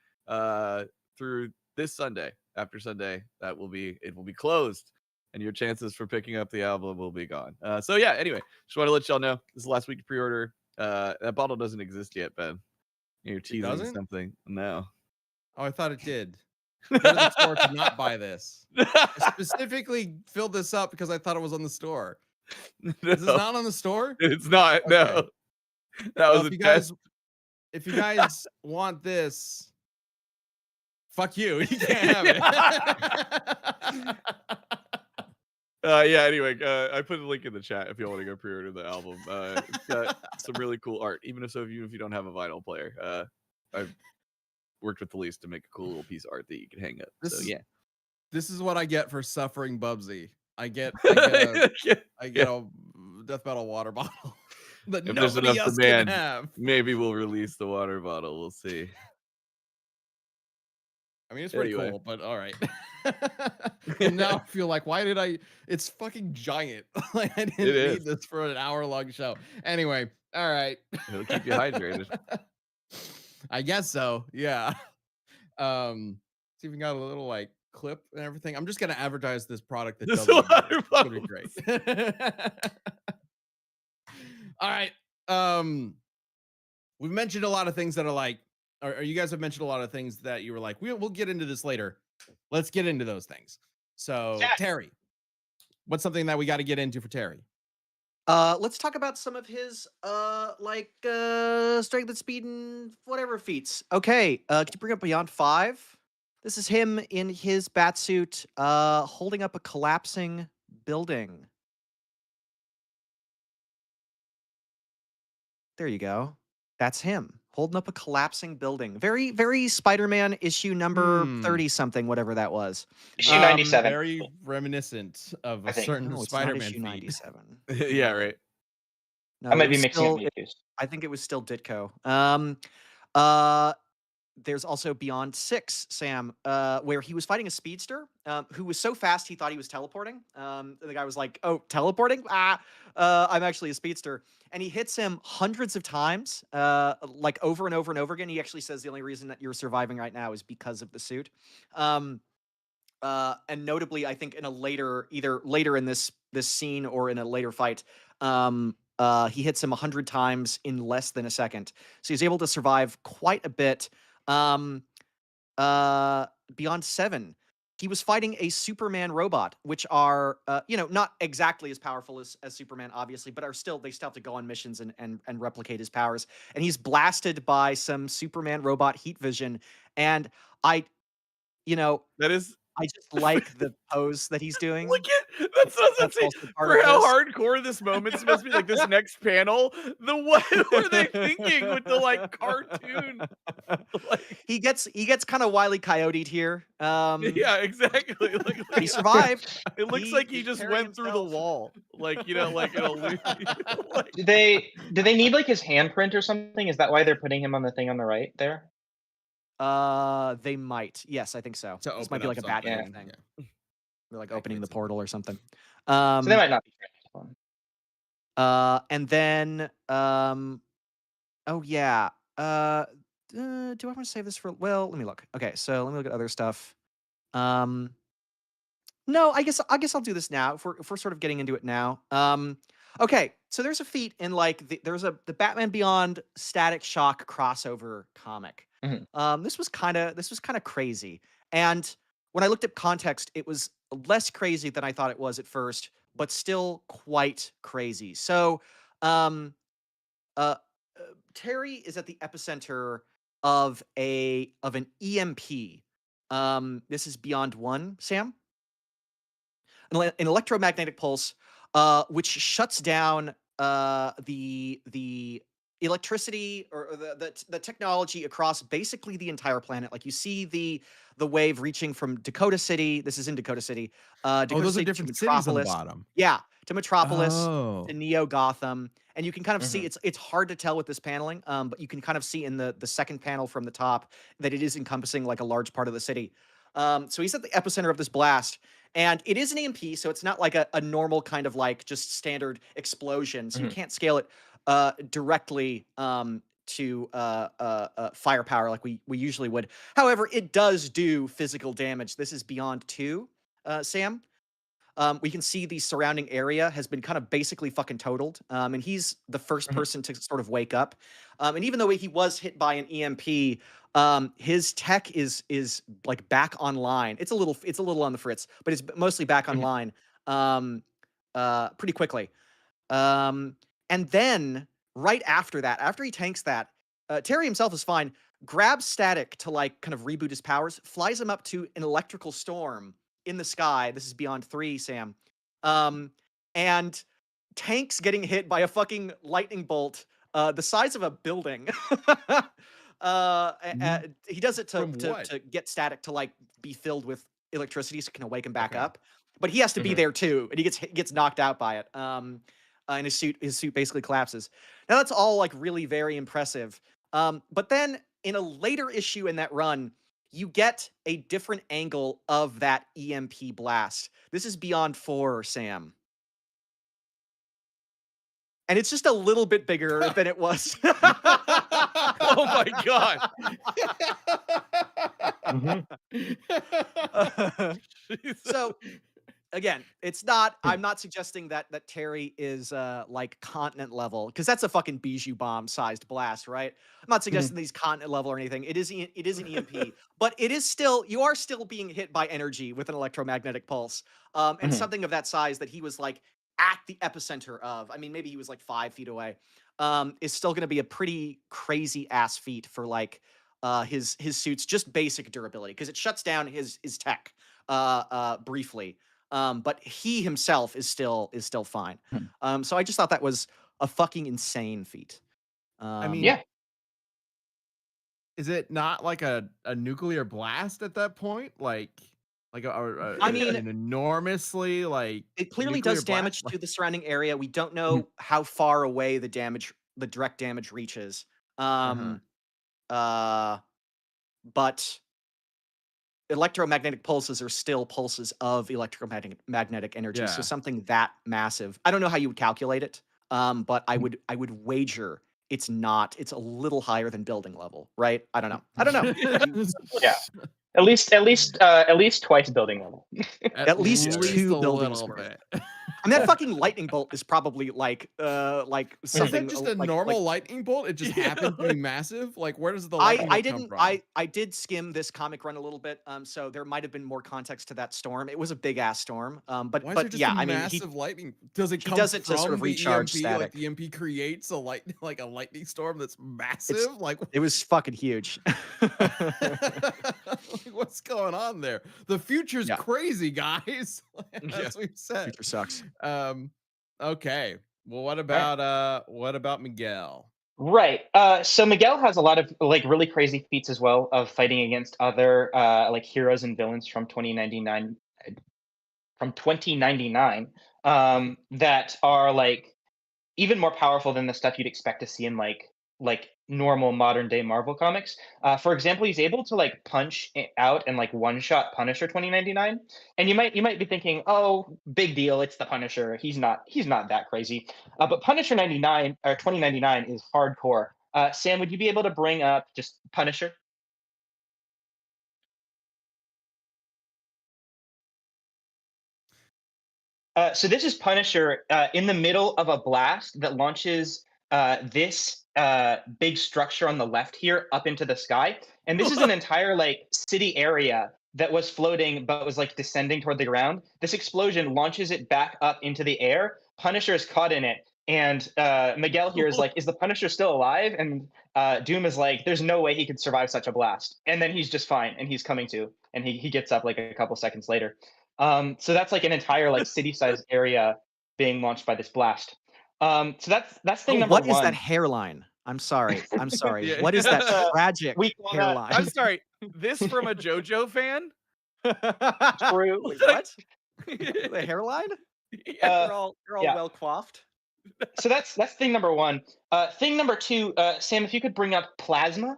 through this Sunday. After Sunday, it will be closed, and your chances for picking up the album will be gone. So yeah, anyway, just want to let y'all know this is the last week to pre-order. That bottle doesn't exist yet, Ben. You're teasing doesn't? something. No. Oh, I thought it did. Go to the store to not buy this. I specifically filled this up because I thought it was on the store. No, Is this not on the store? it's not. Okay. No. That Well, was a test. if you guys want this, fuck you. You can't have it. Yeah, anyway, I put a link in the chat if you want to go pre-order the album. It's got some really cool art, even if you don't have a vinyl player. I've worked with the least to make a cool little piece of art that you can hang up. This is what I get for suffering Bubsy. I get Yeah. a Death Battle water bottle that If there's nobody enough else can demand, have. maybe we'll release the water bottle. We'll see. I mean, it's pretty Anyway. cool, but all right. And now I feel like, why did I? It's fucking giant. Like I didn't It need is. this for an hour-long show. Anyway, all right. It'll keep you hydrated. I guess so. Yeah. See if we got a little like clip and everything. I'm just gonna advertise this product that This doesn't water exist. It's gonna be great. All right. We've mentioned a lot of things that are like, or you guys have mentioned a lot of things that you were like, we'll get into this later. Let's get into those things. So, Yeah. Terry, what's something that we got to get into for Terry? Let's talk about some of his strength and speed and whatever feats. Okay, can you bring up Beyond 5? This is him in his batsuit holding up a collapsing building. There you go. That's him holding up a collapsing building. Very, very Spider-Man issue number 30 something, whatever that was. Issue 97. Very reminiscent of I a think. certain No, it's not Spider-Man issue feat. 97. Yeah, right. No, I it might be was mixing up still, issues. I think it was still Ditko. There's also Beyond 6, Sam, where he was fighting a speedster who was so fast he thought he was teleporting. And the guy was like, "Oh, teleporting? I'm actually a speedster." And he hits him hundreds of times, like over and over and over again. He actually says the only reason that you're surviving right now is because of the suit. And notably, I think in a either later in this scene or in a later fight, he hits him 100 times in less than a second. So he's able to survive quite a bit. Beyond 7, he was fighting a Superman robot, which are not exactly as powerful as Superman, obviously, but they still have to go on missions and replicate his powers. And he's blasted by some Superman robot heat vision. And That is I just like the pose that he's doing. look at that's That's say, also part for of how this. hardcore this moment's supposed to be. Like this next panel, what were they thinking with the like cartoon? Like, He gets kind of Wile E. Coyote'd here. yeah, exactly. Like, He survived. it looks like he just carrying went through the himself. wall, like like in a loop. Like, Do they need like his handprint or something? Is that why they're putting him on the thing on the right there? They might. Yes, I think so. To This might open be up like a Batman something, thing. yeah. They're like I opening can the see portal or something. So they might not be friends. And then oh yeah. Do I want to save this for? Well, let me look. Okay, so let me look at other stuff. No, I guess I'll do this now. If we're sort of getting into it now. Okay, so there's a feat in like the Batman Beyond Static Shock crossover comic. This was kind of crazy, and when I looked at context, it was less crazy than I thought it was at first, but still quite crazy. So, um, Terry is at the epicenter of an EMP. This is Beyond 1, Sam. An electromagnetic pulse, which shuts down the electricity or the technology across basically the entire planet. Like you see the wave reaching from Dakota City. This is in Dakota City. Oh, Dakota those are City to different cities on the Metropolis. bottom. Yeah, to Metropolis, Oh. to Neo Gotham, and you can kind of see Mhm. it's hard to tell with this paneling, but you can kind of see in the second panel from the top that it is encompassing like a large part of the city. So he's at the epicenter of this blast, and it is an EMP, so it's not like a normal kind of like just standard explosion. So you Mhm. can't scale it directly to firepower like we usually would. However, it does do physical damage. This is beyond 2, Sam. We can see the surrounding area has been kind of basically fucking totaled. And he's the first Mhm. person to sort of wake up. And even though he was hit by an EMP, his tech is like back online. It's a little on the fritz, but it's mostly back Mhm. online pretty quickly. Um, and then right after that, after he tanks that, Terry himself is fine. Grabs Static to like kind of reboot his powers, flies him up to an electrical storm in the sky. This is Beyond 3, Sam. Um, and Tank's getting hit by a fucking lightning bolt the size of a building. He does it From what? to get Static to like be filled with electricity so it can wake him back Okay. up. But he has to be Mhm. there too, and he gets knocked out by it. And his suit basically collapses. Now that's all like really very impressive. But then in a later issue in that run, you get a different angle of that EMP blast. This is Beyond 4, Sam. And it's just a little bit bigger than it was. Oh my god. Mhm. Jesus. So again, it's not. Hmm. I'm not suggesting that Terry is like continent level because that's a fucking bijou bomb sized blast, right? I'm not Mhm. suggesting these continent level or anything. It is an EMP, but it is still you are still being hit by energy with an electromagnetic pulse, and Mhm. something of that size that he was like at the epicenter of. I mean, maybe he was like 5 feet away. Is still going to be a pretty crazy ass feat for like his suit's just basic durability because it shuts down his tech briefly, but he himself is still fine. Mhm. So I just thought that was a fucking insane feat. I mean, Yeah. is it not like a nuclear blast at that point? Like I mean, an enormously like it clearly nuclear does blast? damage to the surrounding area. We don't Mhm. know how far away the direct damage reaches. Uh-huh. Um, uh, but electromagnetic pulses are still pulses of magnetic energy. So Yeah. something that massive, I don't know how you would calculate it, but Mhm. I would wager it's not. It's a little higher than building level, right? I don't know. I don't know. Yeah. At least twice building level. At At least Sure. least 2 a buildings little worth. bit. I mean, that Yeah. fucking lightning bolt is probably like Is that something just a like normal lightning bolt? It just Yeah, happens to be like, massive? Like, where does the lightning I bolt come didn't from? I did skim this comic run a little bit, so there might have been more context to that storm. It was a big ass storm, Why is there but just a yeah, I mean massive lightning? Does it he come does it to sort from of the recharge EMP? Like static. the EMP creates a like a lightning storm that's It's massive? Like, it was fucking huge. like what's going on there? The future's Yeah, crazy, guys. yeah. As we've said. future sucks. Um, okay. Well, All right. what about Miguel? Right. So Miguel has a lot of like really crazy feats as well of fighting against other like heroes and villains from 2099 that are like even more powerful than the stuff you'd expect to see in like normal modern day Marvel comics. For example, he's able to like punch out and like one shot Punisher 2099, and you might be thinking, oh, big deal, it's the Punisher. He's not that crazy. But Punisher 99 or 2099 is hardcore. Sam, would you be able to bring up just Punisher? So this is Punisher in the middle of a blast that launches this big structure on the left here up into the sky, and this is an entire like city area that was floating but was like descending toward the ground. This explosion launches it back up into the air. Punisher is caught in it, and Miguel here is like, "Is the Punisher still alive?" And Doom is like, "There's no way he could survive such a blast." And then he's just fine, and he's coming to, and he gets up like a couple seconds later. So that's like an entire like city-sized area being launched by this blast. So that's thing Oh, number what is that one. hairline? I'm sorry. I'm sorry. Yeah. What is that That's, tragic we call that- hairline? I'm sorry. This from a JoJo fan? True. Wait, what? The hairline? Yeah. They're all yeah. well coiffed. So that's thing number one. Thing number two, Sam, if you could bring up plasma.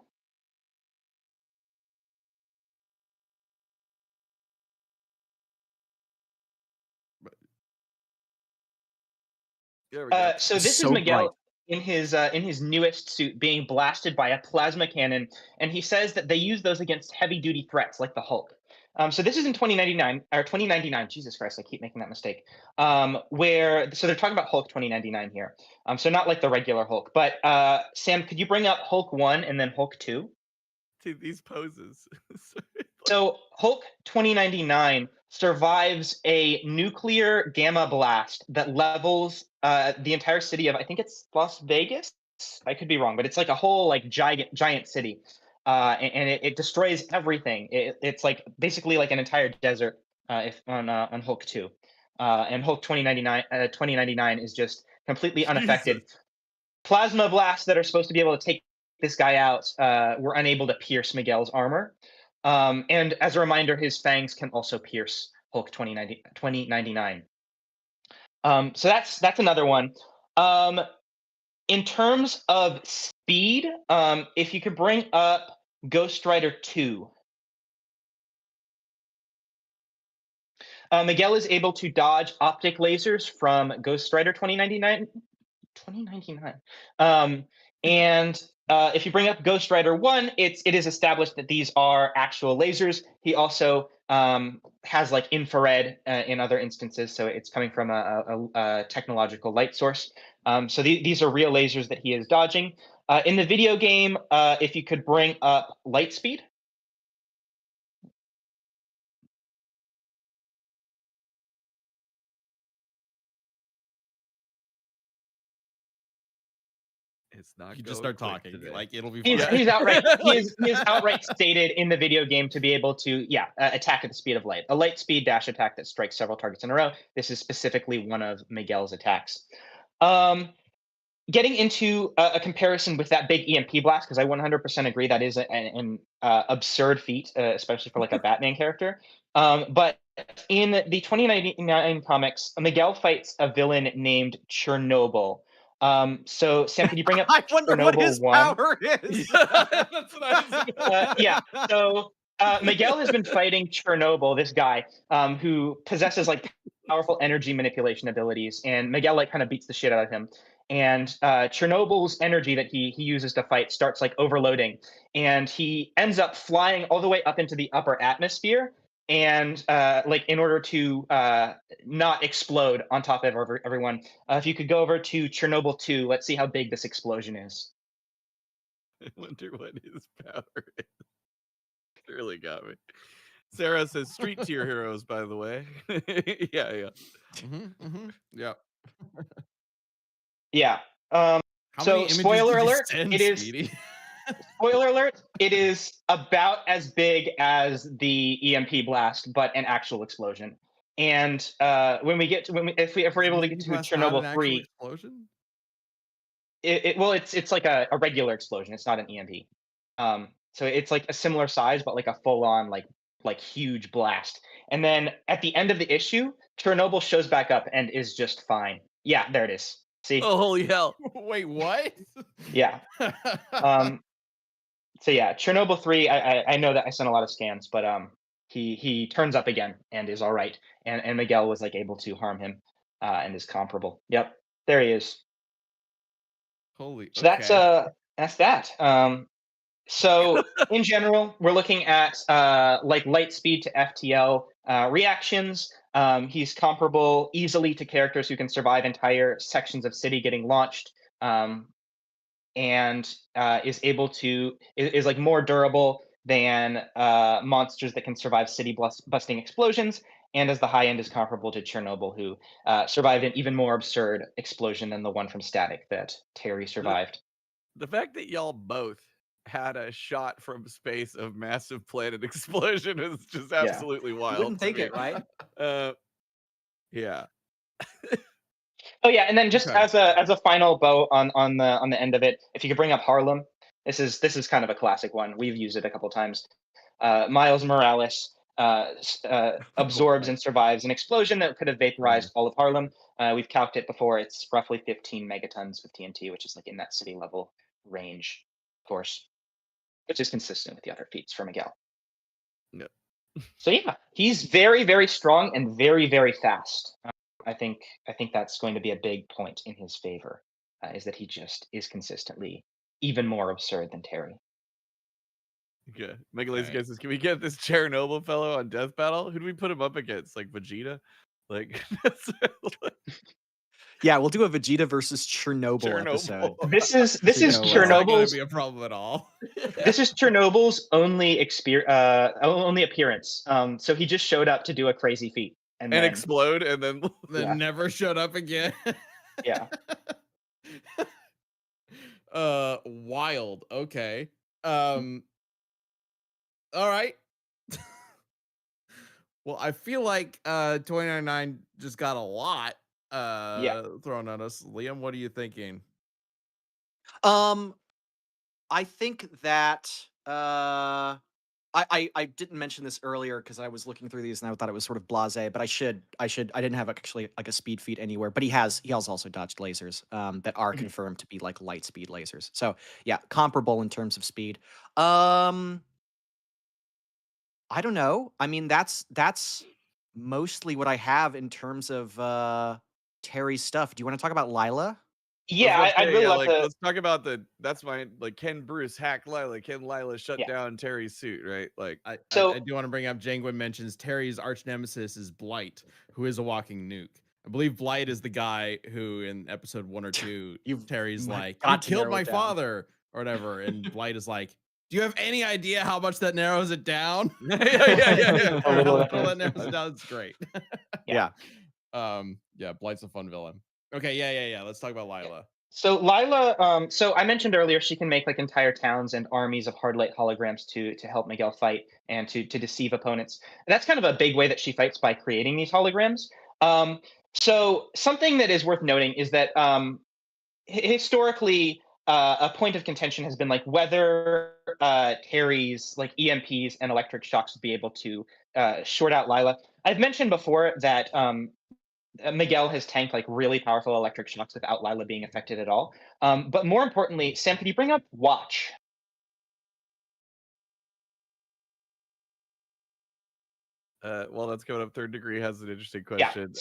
There we go. So this So is Miguel bright. in his newest suit being blasted by a plasma cannon, and he says that they use those against heavy duty threats like the Hulk. So this is in 2099 or 2099. Jesus Christ, I keep making that mistake. Where so they're talking about Hulk 2099 here. So not like the regular Hulk, but Sam, could you bring up Hulk 1 and then Hulk 2? See these poses. So Hulk 2099 survives a nuclear gamma blast that levels the entire city of, I think it's Las Vegas. I could be wrong, but it's like a whole like giant city, and it destroys everything. It's like basically like an entire desert. If on Hulk 2, and Hulk 2099 is just completely unaffected. Jesus. Plasma blasts that are supposed to be able to take this guy out were unable to pierce Miguel's armor. And as a reminder, his fangs can also pierce Hulk 2099. So that's another one. In terms of speed, if you could bring up Ghost Rider 2. Miguel is able to dodge optic lasers from Ghost Rider 2099. 2099. And if you bring up Ghost Rider 1, it is established that these are actual lasers. He also has like infrared in other instances, so it's coming from a technological light source. So these are real lasers that he is dodging. In the video game, if you could bring up light speed. It's not You just going start quick talking. today. Like it'll be He's, fine. he's outright Like- he is outright stated in the video game to be able to attack at the speed of light. A light speed dash attack that strikes several targets in a row. This is specifically one of Miguel's attacks. Getting into a comparison with that big EMP blast, because I 100% agree that is an absurd feat, especially for like a Batman character. But in the 2099 comics, Miguel fights a villain named Chernobyl. So Sam, can you bring up I wonder what Chernobyl his 1? power is. That's what I was Yeah. So Miguel has been fighting Chernobyl, this guy who possesses like powerful energy manipulation abilities, and Miguel like kind of beats the shit out of him. And Chernobyl's energy that he uses to fight starts like overloading, and he ends up flying all the way up into the upper atmosphere. And like in order to not explode on top of everyone, if you could go over to Chernobyl 2, let's see how big this explosion is. I wonder what his power is. Really got me. Sarah says street tier heroes, by the way. Yeah. Yeah. Yeah. How So, many images spoiler did you alert, send, it is- Speedy? Spoiler alert, it is about as big as the EMP blast, but an actual explosion. And when we get to if we're able to get to Plus not an Chernobyl actual 3, explosion? it's like a regular explosion. It's not an EMP. So it's like a similar size, but like a full on like huge blast. And then at the end of the issue, Chernobyl shows back up and is just fine. Yeah, there it is. See? Oh, holy hell. Wait, what? Yeah. So yeah, Chernobyl 3. I know that I sent a lot of scans, but he turns up again and is all right. And Miguel was like able to harm him, and is comparable. Yep, there he is. Holy. So Okay. that's that. So in general, we're looking at like light speed to FTL reactions. He's comparable easily to characters who can survive entire sections of city getting launched. And is able to is like more durable than monsters that can survive city busting explosions, and as the high end is comparable to Chernobyl, who survived an even more absurd explosion than the one from Static that Terry survived. The fact that y'all both had a shot from space of massive planet explosion is just absolutely wild. Wouldn't to take me. it, right? Yeah. Oh yeah, and then just Okay. as a final bow on the end of it, if you could bring up Harlem, this is kind of a classic one. We've used it a couple times. Miles Morales absorbs boy. and survives an explosion that could have vaporized Mhm. all of Harlem. We've calced it before. It's roughly 15 megatons with TNT, which is like in that city level range, of course, which is consistent with the other feats for Miguel. Yep. So yeah, he's very, very strong and very, very fast. I think that's going to be a big point in his favor, is that he just is consistently even more absurd than Terry. Okay. Mega Lazy Okay. Guy says, can we get this Chernobyl fellow on Death Battle? Who do we put him up against? Like Vegeta? Like Yeah, we'll do a Vegeta versus Chernobyl episode. Chernobyl. This is go That's not going to Chernobyl's be a problem at all. this is Chernobyl's only appearance. So he just showed up to do a crazy feat, and And then explode and then Then Yeah. never showed up again. yeah, Wild. Okay. All right. Well, I feel like 2099 just got a lot yeah. thrown at us. Liam, what are you thinking? I think that I didn't mention this earlier because I was looking through these and I thought it was sort of blasé, but I didn't have actually like a speed feat anywhere, but he has also dodged lasers that are Mhm. confirmed to be like light speed lasers. So yeah, comparable in terms of speed. I don't know. I mean, that's mostly what I have in terms of Terry's stuff. Do you want to talk about Lila? I was Yeah, about to I'd say, really yeah, love like to. let's talk about that's my like can Bruce hack Lila? Can Lila shut Yeah. down Terry's suit, right? Like I So do want to bring up Jangwin mentions Terry's arch nemesis is Blight, who is a walking nuke. I believe Blight is the guy who in episode 1 or 2, You've Terry's my- like, "You got to killed narrow my it down. father," or whatever, and Blight is like, "Do you have any idea how much that narrows it down?" yeah. A Or how little little bit. that narrows it down. It's great. Yeah. Yeah, Blight's a fun villain. Okay, yeah. Let's talk about Lila. So Lila, so I mentioned earlier she can make like entire towns and armies of hard light holograms to help Miguel fight and to deceive opponents. And that's kind of a big way that she fights, by creating these holograms. So something that is worth noting is that historically, a point of contention has been like whether Terry's like EMPs and electric shocks would be able to short out Lila. I've mentioned before that Miguel has tanked like really powerful electric shocks without Lila being affected at all. But more importantly, Sam, could you bring up Watch? Well, that's coming up. Third Degree has an interesting Yeah. question.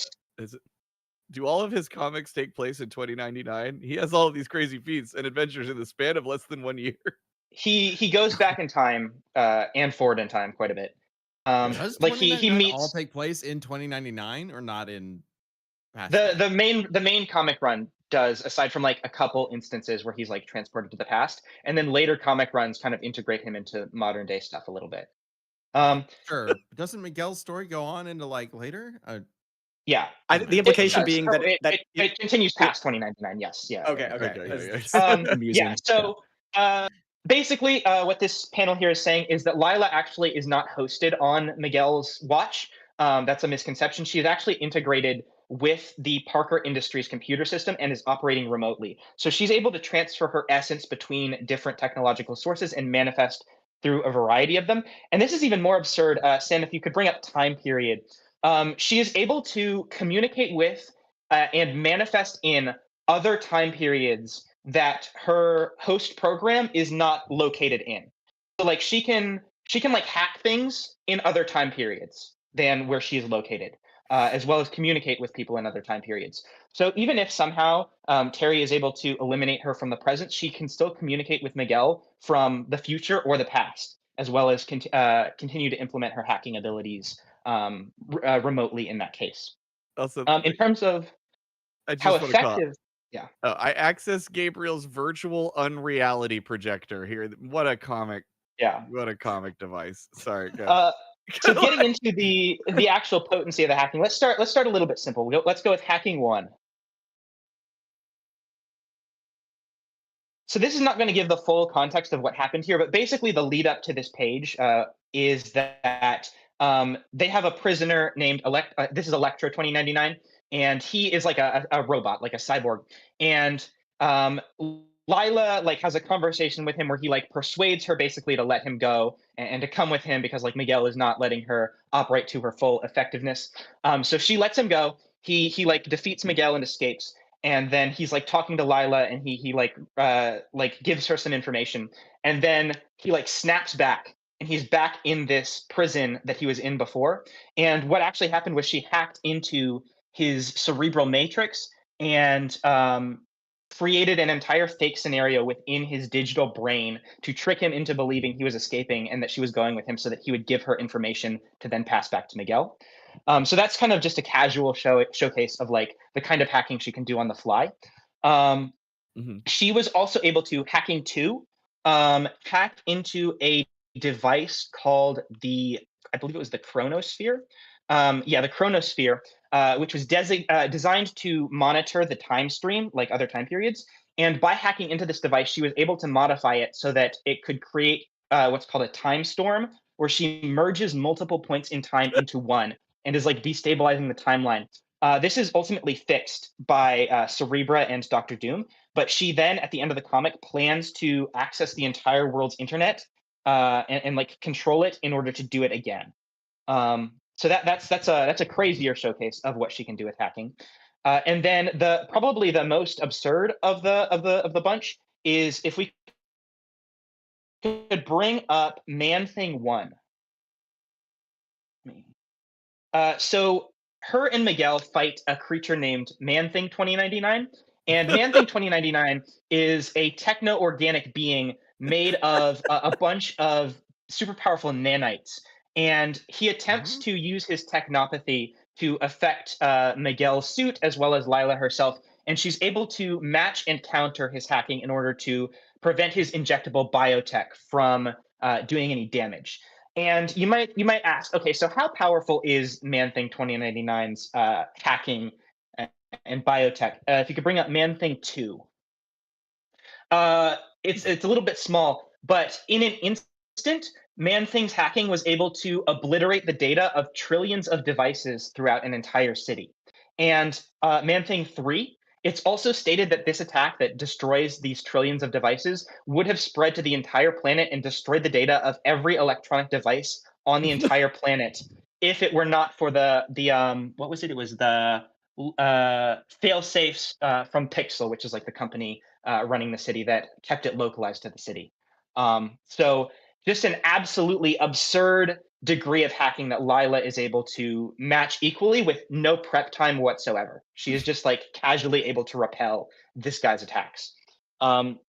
Do all of his comics take place in 2099? He has all of these crazy feats and adventures in the span of less than 1 year. He goes back in time and forward in time quite a bit. Does Like he 2099 all meets take place in 2099 or not in past the that? main comic run does, aside from like a couple instances where he's like transported to the past, and then later comic runs kind of integrate him into modern day stuff a little bit. Sure. But doesn't Miguel's story go on into like later? Yeah, Doesn't The matter. it implication does. being that it continues past 2099. Yes, yeah. okay. Okay. That's confusing. Yeah. So basically, what this panel here is saying is that Lila actually is not hosted on Miguel's watch. That's a misconception. She is actually integrated with the Parker Industries computer system and is operating remotely. So she's able to transfer her essence between different technological sources and manifest through a variety of them. And this is even more absurd. Sam, if you could bring up time period. She is able to communicate with and manifest in other time periods that her host program is not located in. So like she can like hack things in other time periods than where she is located, as well as communicate with people in other time periods. So even if somehow Terry is able to eliminate her from the present, she can still communicate with Miguel from the future or the past, as well as continue to implement her hacking abilities remotely in that case. Also, In terms of I how just want to call. effective, yeah, I access Gabriel's virtual unreality projector here. What a comic! yeah. What a comic device. Sorry, go. So getting into the actual potency of the hacking, let's start a little bit simple. Let's go with hacking 1. So this is not going to give the full context of what happened here, but basically the lead up to this page is that they have a prisoner named this is Electra 2099, and he is like a robot, like a cyborg. And Lila like has a conversation with him where he like persuades her basically to let him go and to come with him because like Miguel is not letting her operate to her full effectiveness. So she lets him go. He like defeats Miguel and escapes. And then he's like talking to Lila, and he like gives her some information. And then he like snaps back, and he's back in this prison that he was in before. And what actually happened was she hacked into his cerebral matrix and created an entire fake scenario within his digital brain to trick him into believing he was escaping and that she was going with him so that he would give her information to then pass back to Miguel. So that's kind of just a casual showcase of like the kind of hacking she can do on the fly. She was also able to hacking two, hack into a device called I believe it was the Chronosphere. The Chronosphere, which was designed to monitor the time stream like other time periods. And by hacking into this device, she was able to modify it so that it could create what's called a time storm, where she merges multiple points in time into one and is like destabilizing the timeline. This is ultimately fixed by Cerebra and Doctor Doom, but she then, at the end of the comic, plans to access the entire world's internet and like control it in order to do it again. So that's a crazier showcase of what she can do with hacking. And then probably the most absurd of the bunch is if we could bring up Man Thing 1. So her and Miguel fight a creature named Man Thing 2099. And Man Thing 2099 is a techno organic being made of a bunch of super powerful nanites. And he attempts to use his technopathy to affect Miguel's suit as well as Lila herself. And she's able to match and counter his hacking in order to prevent his injectable biotech from doing any damage. And you might ask, okay, so how powerful is Man Thing 2099's hacking and biotech? If you could bring up Man Thing 2. It's a little bit small, but in an instant, Man Thing's hacking was able to obliterate the data of trillions of devices throughout an entire city. And Man Thing 3, it's also stated that this attack that destroys these trillions of devices would have spread to the entire planet and destroyed the data of every electronic device on the entire planet if it were not for the what was it? It was the fail safes from Pixel, which is like the company running the city that kept it localized to the city. So just an absolutely absurd degree of hacking that Lila is able to match equally with no prep time whatsoever. She is just like casually able to repel this guy's attacks.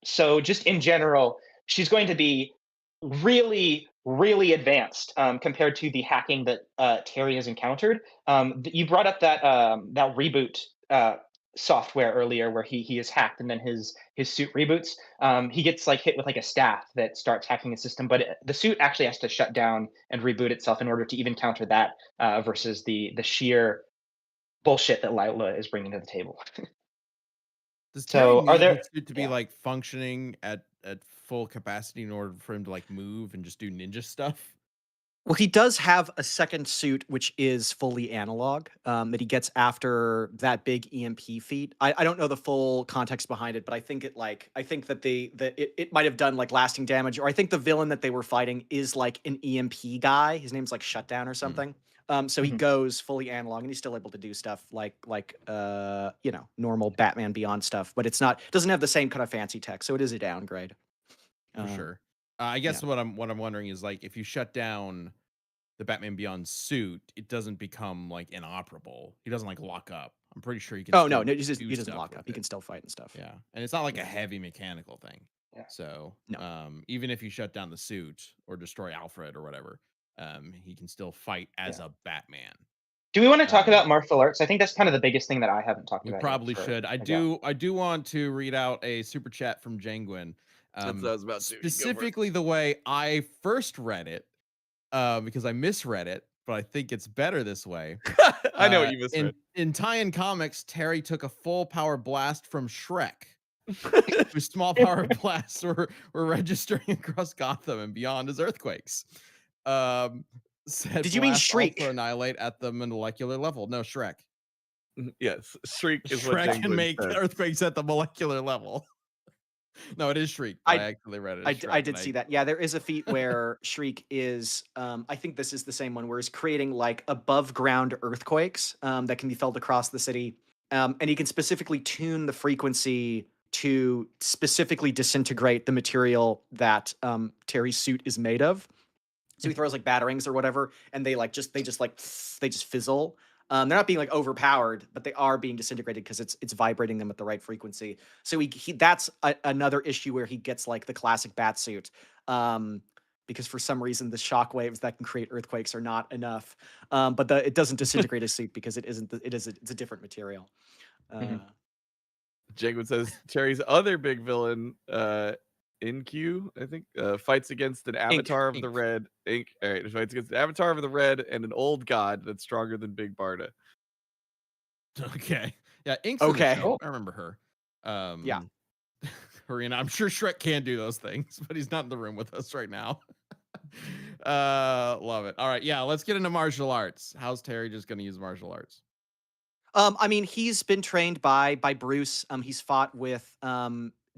So just in general, she's going to be really, really advanced compared to the hacking that Terry has encountered. You brought up that reboot software earlier where he is hacked and then his suit reboots. He gets like hit with like a staff that starts hacking his system, but the suit actually has to shut down and reboot itself in order to even counter that versus the sheer bullshit that Lila is bringing to the table. Does Terry So are need there his suit to be like functioning at full capacity in order for him to like move and just do ninja stuff? Well, he does have a second suit, which is fully analog, that he gets after that big EMP feat. I don't know the full context behind it, but I think that it might have done like lasting damage, or I think the villain that they were fighting is like an EMP guy. His name's like Shutdown or something. So he goes fully analog, and he's still able to do stuff like normal Batman Beyond stuff, but doesn't have the same kind of fancy tech, so it is a downgrade. For sure. I guess what I'm wondering is like if you shut down the Batman Beyond suit, it doesn't become like inoperable. He doesn't like lock up. I'm pretty sure he can. Oh no, still he do doesn't stuff lock with up. He it. can still fight and stuff. Yeah, and it's not like a heavy mechanical thing. Yeah. So No. even if you shut down the suit or destroy Alfred or whatever, he can still fight as a Batman. Do we want to talk about martial arts? I think that's kind of the biggest thing that I haven't talked We about. probably should. I do want to read out a super chat from Jangwin. That's what I was about to. Specifically the way I first read it, because I misread it, but I think it's better this way. I know what you misread. In tie-in comics, Terry took a full power blast from Shrek. Whose small power blasts were registering across Gotham and beyond as earthquakes. Said Did you mean blasts Shriek? also annihilate at the molecular level? No, Shrek. Yes, Shriek is what Shrek can Dangling make said. earthquakes at the molecular level. No, it is Shriek. I actually read it as Shrek. I did see that. Yeah, there is a feat where Shriek is, I think this is the same one, where he's creating like above ground earthquakes that can be felt across the city. And he can specifically tune the frequency to specifically disintegrate the material that Terry's suit is made of. So he throws like batarangs or whatever, and they just fizzle. They're not being like overpowered, but they are being disintegrated because it's vibrating them at the right frequency. So that's another issue where he gets like the classic bat suit, because for some reason the shock waves that can create earthquakes are not enough. But it doesn't disintegrate his suit because it isn't. It's a different material. Mhm. Jacob says Terry's other big villain, InQ, I think, fights against an avatar of the Ink. red. Ink. All right, fights against an avatar of the red and an old god that's stronger than Big Barda. Okay. Yeah, Ink's in the Okay. show. I remember her. Yeah. Harina, I'm sure Shrek can do those things, but he's not in the room with us right now. Love it. All right, yeah, let's get into martial arts. How's Terry just gonna use martial arts? I mean, he's been trained by Bruce. He's fought with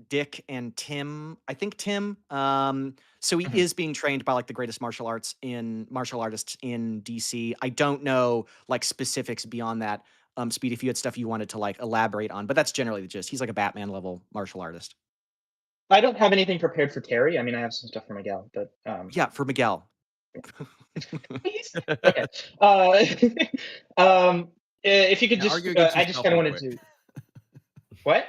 Dick and Tim. I think Tim. So he Mhm. is being trained by like the greatest martial artists in DC. I don't know like specifics beyond that. Speed, if you had stuff you wanted to like elaborate on, but that's generally the gist. He's like a Batman level martial artist. I don't have anything prepared for Terry. I mean, I have some stuff for Miguel, but Yeah, for Miguel. please. Okay. Uh, if you could Yeah, just, argue against I just yourself kind of real wanted quick. to. What?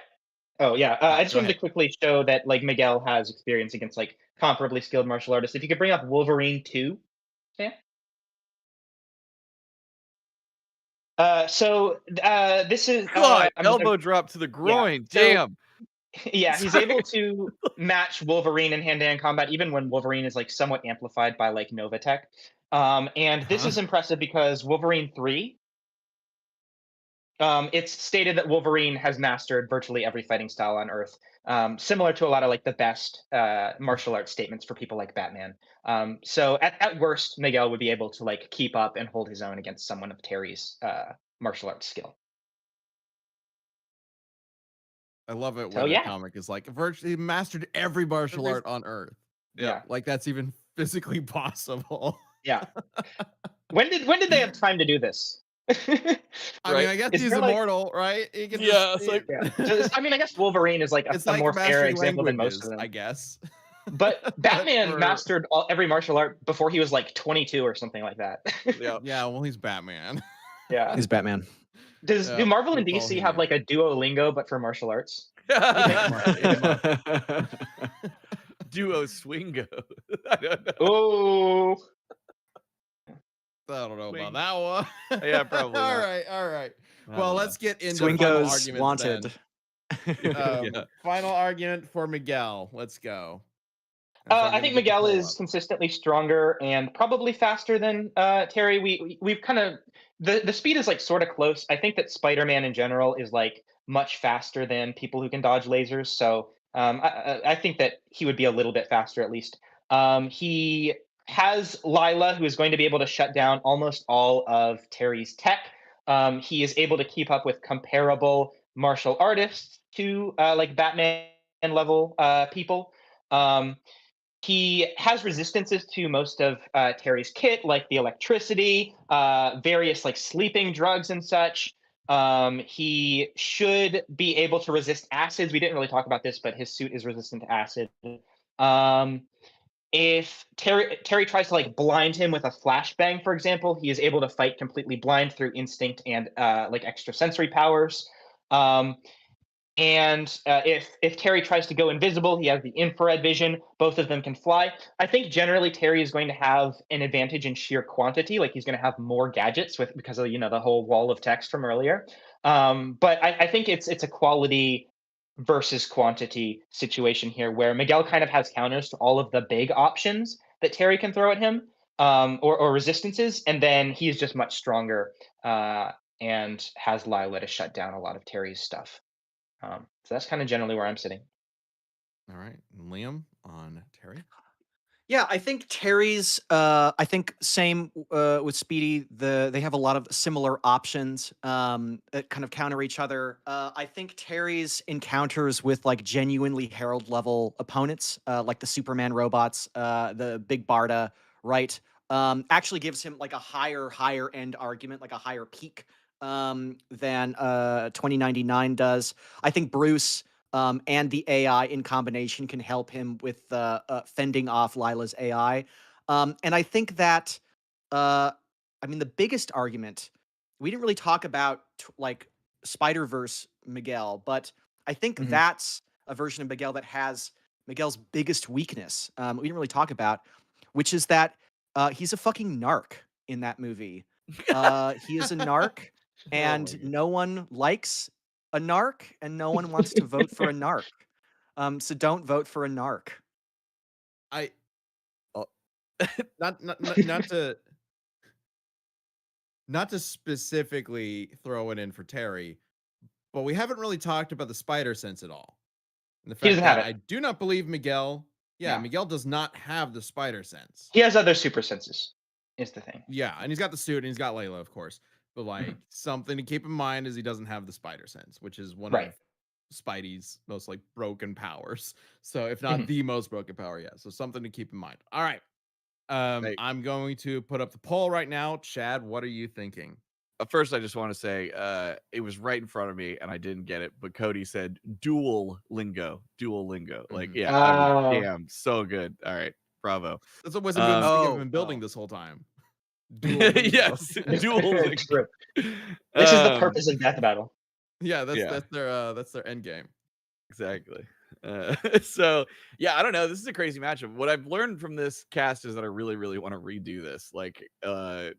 Oh yeah, I just Go wanted to ahead. quickly show that like Miguel has experience against like comparably skilled martial artists. If you could bring up Wolverine 2, Sam. This is God, I'm elbow drop to the yeah. groin. So Damn. yeah, he's Sorry. able to match Wolverine in hand-to-hand combat, even when Wolverine is like somewhat amplified by like Novatech. And this Huh? is impressive because Wolverine 3, it's stated that Wolverine has mastered virtually every fighting style on Earth, similar to a lot of like the best martial arts statements for people like Batman. So at worst, Miguel would be able to like keep up and hold his own against someone of Terry's martial arts skill. I love it So when a yeah, comic is like virtually mastered every martial There's- art on Earth. Yeah. yeah, Like that's even physically possible. yeah. When did they have time to do this? I mean, Right. I guess Is he's there like immortal, right? He can Yeah, just it's like- yeah? I mean, I guess Wolverine is like it's a like more fair mastering example than most of languages, them. I guess. But Batman for- mastered every martial art before he was like 22 or something like that. Yeah. Yeah, well, he's Batman. Yeah. He's Batman. Do Marvel and that's all DC he have needs. like a Duolingo but for martial arts? It must. Duo swingo. I don't know. Oh, I don't know Swing. about that one. Yeah, probably all not. right, all right. I Well, don't let's get into final Swingos arguments wanted. then. Yeah. Final argument for Miguel. Let's go. I think Miguel is consistently stronger and probably faster than Terry. We've kind of the speed is like sort of close. I think that Spider-Man in general is like much faster than people who can dodge lasers. So I think that he would be a little bit faster at least. He has Lila, who is going to be able to shut down almost all of Terry's tech. He is able to keep up with comparable martial artists to like Batman level people. Um, he has resistances to most of Terry's kit, like the electricity, various like sleeping drugs and such. He should be able to resist acids. We didn't really talk about this, but his suit is resistant to acid. Um, if Terry tries to like blind him with a flashbang, for example, he is able to fight completely blind through instinct and like extrasensory powers. Um, and if Terry tries to go invisible, he has the infrared vision. Both of them can fly. I think generally Terry is going to have an advantage in sheer quantity. Like he's going to have more gadgets with because of the whole wall of text from earlier. But I think it's a quality versus quantity situation here, where Miguel kind of has counters to all of the big options that Terry can throw at him, or resistances, and then he's just much stronger and has Lila to shut down a lot of Terry's stuff. So that's kind of generally where I'm sitting. All right, Liam on Terry. Yeah, I think Terry's. I think same with Speedy. They have a lot of similar options that kind of counter each other. I think Terry's encounters with like genuinely Herald level opponents, like the Superman robots, the Big Barda, right? Actually gives him like a higher end argument, like a higher peak than 2099 does. I think Bruce and the AI in combination can help him with fending off Lila's AI. And I think that, I mean, the biggest argument, we didn't really talk about like Spider Verse Miguel, but I think Mhm. that's a version of Miguel that has Miguel's biggest weakness. We didn't really talk about, which is that he's a fucking narc in that movie. He is a narc, Oh my and god. no one likes a narc, and no one wants to vote for a narc. So don't vote for a narc. I Oh. not to specifically throw it in for Terry, but we haven't really talked about the spider sense at all. And the He fact doesn't have that it. I do not believe Miguel, yeah, No. Miguel does not have the spider sense. He has other super senses, is the thing. Yeah, and he's got the suit and he's got Layla, of course. But Mhm. like something to keep in mind is he doesn't have the spider sense, which is one Right. of Spidey's most like broken powers. So if not Mhm. the most broken power yet. So something to keep in mind. All right. Right. I'm going to put up the poll right now. Chad, what are you thinking? First, I just want to say it was right in front of me and I didn't get it, but Cody said dual lingo, dual lingo. Like, Mhm. yeah, I mean, Uh, damn, so good. All right, bravo. That's what Wisdom Goons Um, have been Oh, building oh. this whole time. Dual lingo. yes, dual lingo. true. This is the purpose of Death Battle. Yeah, Yeah, that's their end game. exactly. So yeah, I don't know. This is a crazy matchup. What I've learned from this cast is that I really, really want to redo this. Like, a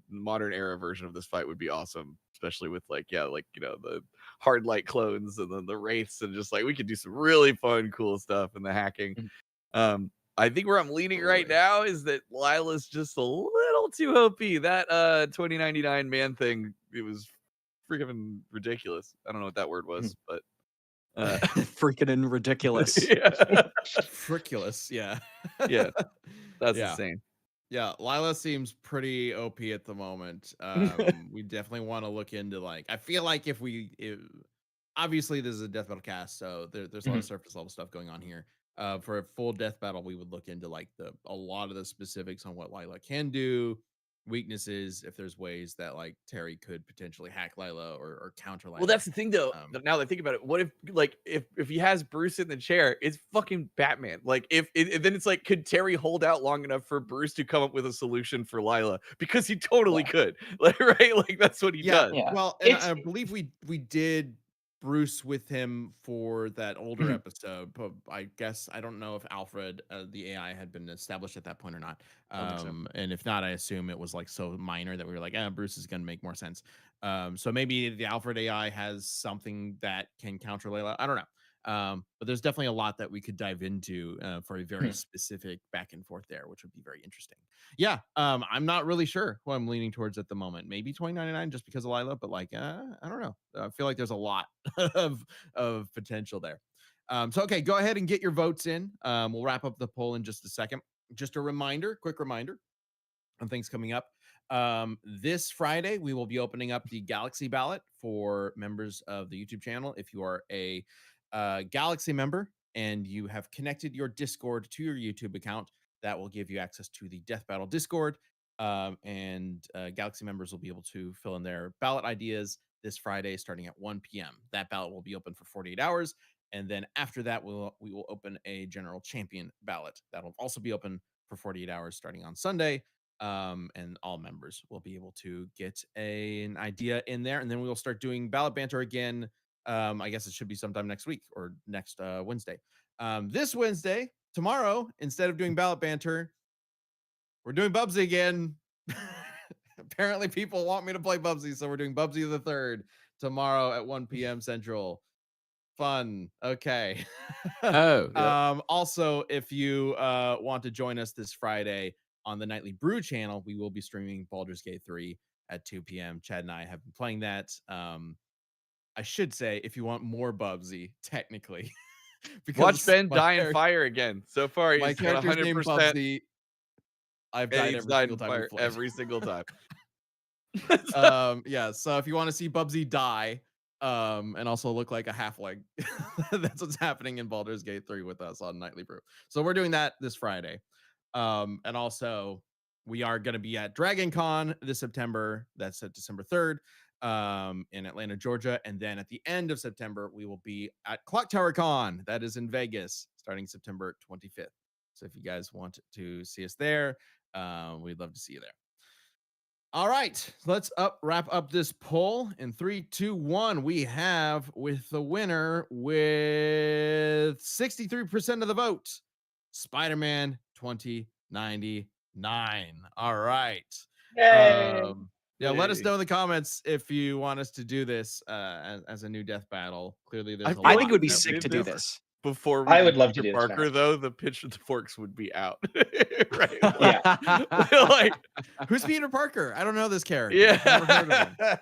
modern era version of this fight would be awesome, especially with like, yeah, like, you know, the hard light clones and then the wraiths, and just like we could do some really fun, cool stuff in the hacking. Mhm. I think where I'm leaning right Absolutely. now is that Lila's just a little too OP. That 2099 man thing, it was freaking ridiculous. I don't know what that word Mhm. was, but uh Freaking and ridiculous. yeah. Friculous, yeah. Yeah, that's Yeah. insane. Yeah, Lila seems pretty OP at the moment. We definitely want to look into like I feel like if obviously this is a death battle cast, so there's a lot of Mhm. surface level stuff going on here. For a full death battle, we would look into like a lot of the specifics on what Lila can do, weaknesses, if there's ways that like Terry could potentially hack Lila or counter Well, Lila. that's the thing though. Um, Now that I think about it, what if like if he has Bruce in the chair, it's fucking Batman. Like then it's like, could Terry hold out long enough for Bruce to come up with a solution for Lila? Because he totally Yeah. could. Like, right? Like that's what he Yeah, does. Yeah. well, and It's I believe we did Bruce with him for that older Mhm. episode, but I guess I don't know if Alfred, the AI, had been established at that point or not. I don't think so. And if not, I assume it was like so minor that we were like, Bruce is going to make more sense. So maybe the Alfred AI has something that can counter Layla. I don't know. But there's definitely a lot that we could dive into for a very Mhm. specific back and forth there, which would be very interesting. Yeah, I'm not really sure who I'm leaning towards at the moment. Maybe 2099 just because of Lila, but like I don't know. I feel like there's a lot of potential there. So okay, go ahead and get your votes in. We'll wrap up the poll in just a second. Just a reminder, quick reminder on things coming up. This Friday, we will be opening up the Galaxy ballot for members of the YouTube channel. If you are a Galaxy member and you have connected your Discord to your YouTube account, that will give you access to the Death Battle Discord. And Galaxy members will be able to fill in their ballot ideas this Friday starting at 1 p.m. That ballot will be open for 48 hours. And then after that, we will open a general champion ballot. That'll also be open for 48 hours starting on Sunday. And all members will be able to get an idea in there. And then we will start doing ballot banter again. I guess it should be sometime next week or next Wednesday. This Wednesday, tomorrow, instead of doing ballot banter, we're doing Bubsy again. Apparently, people want me to play Bubsy, so we're doing Bubsy the Third tomorrow at 1 p.m. Central. Fun. Okay. Oh, Yep. Also, if you want to join us this Friday on the Nightly Brew channel, we will be streaming Baldur's Gate 3 at 2 p.m. Chad and I have been playing that. I should say, if you want more Bubsy, technically, Watch Ben my die in char- fire again. So far, My he's got character's named 100%, Bubsy. I've and died he's every died single in time we fire played. every single time. Yeah, so if you want to see Bubsy die, and also look like a halfling, that's what's happening in Baldur's Gate 3 with us on Nightly Brew. So we're doing that this Friday. And also we are going to be at Dragon Con this September. That's at December 3rd, in Atlanta, Georgia. And then at the end of September, we will be at Clock Tower Con. That is in Vegas starting September 25th. So if you guys want to see us there, we'd love to see you there. All right, let's wrap up this poll in 3, 2, 1. We have with the winner with 63% of the vote, Spider-Man 2099. All right. Yay! Yeah, let us Yay. know in the comments if you want us to do this as a new death battle. Clearly, there's a I lot think it would be that sick we to can do cover. this. Before we I did would love to Peter do this Parker, match. though, the pitch with the forks would be out. Right? Yeah. Like, Who's Peter Parker? I don't know this character. yeah. Never heard of him.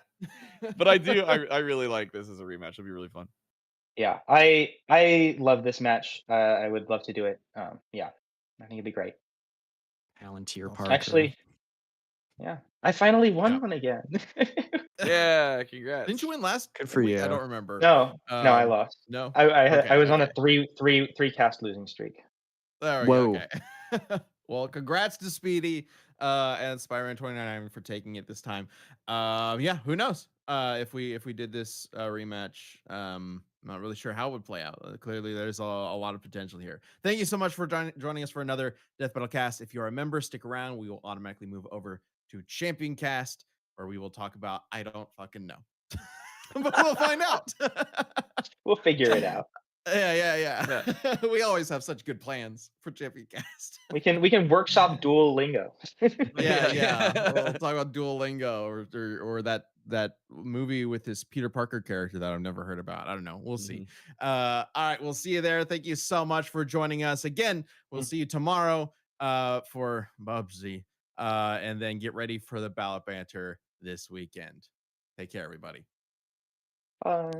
But I do. I really like this as a rematch. It'll be really fun. Yeah, I love this match. I would love to do it. Yeah, I think it'd be great. Palantir Awesome. Parker. Actually, yeah, I finally won Yeah. one again. Yeah, congrats. Didn't you win last Good for week? I you. don't remember. No, I Um, lost. No. I was on a Okay. three cast losing streak. There we Whoa. go. Okay. Well, congrats to Speedy and Spider-Man 29 for taking it this time. Yeah, who knows? If we did this rematch, not really sure how it would play out. Clearly, there's a lot of potential here. Thank you so much for joining us for another Death Battle Cast. If you're a member, stick around. We will automatically move over to Champion Cast, where we will talk about I don't fucking know, but we'll find out. We'll figure it out. Yeah. We always have such good plans for Champion Cast. We can workshop dual lingo. Yeah. We'll talk about Duolingo or that movie with this Peter Parker character that I've never heard about. I don't know. We'll see. All right, we'll see you there. Thank you so much for joining us again. We'll see you tomorrow for Bubsy, and then get ready for the ballot banter this weekend. Take care, everybody. Bye.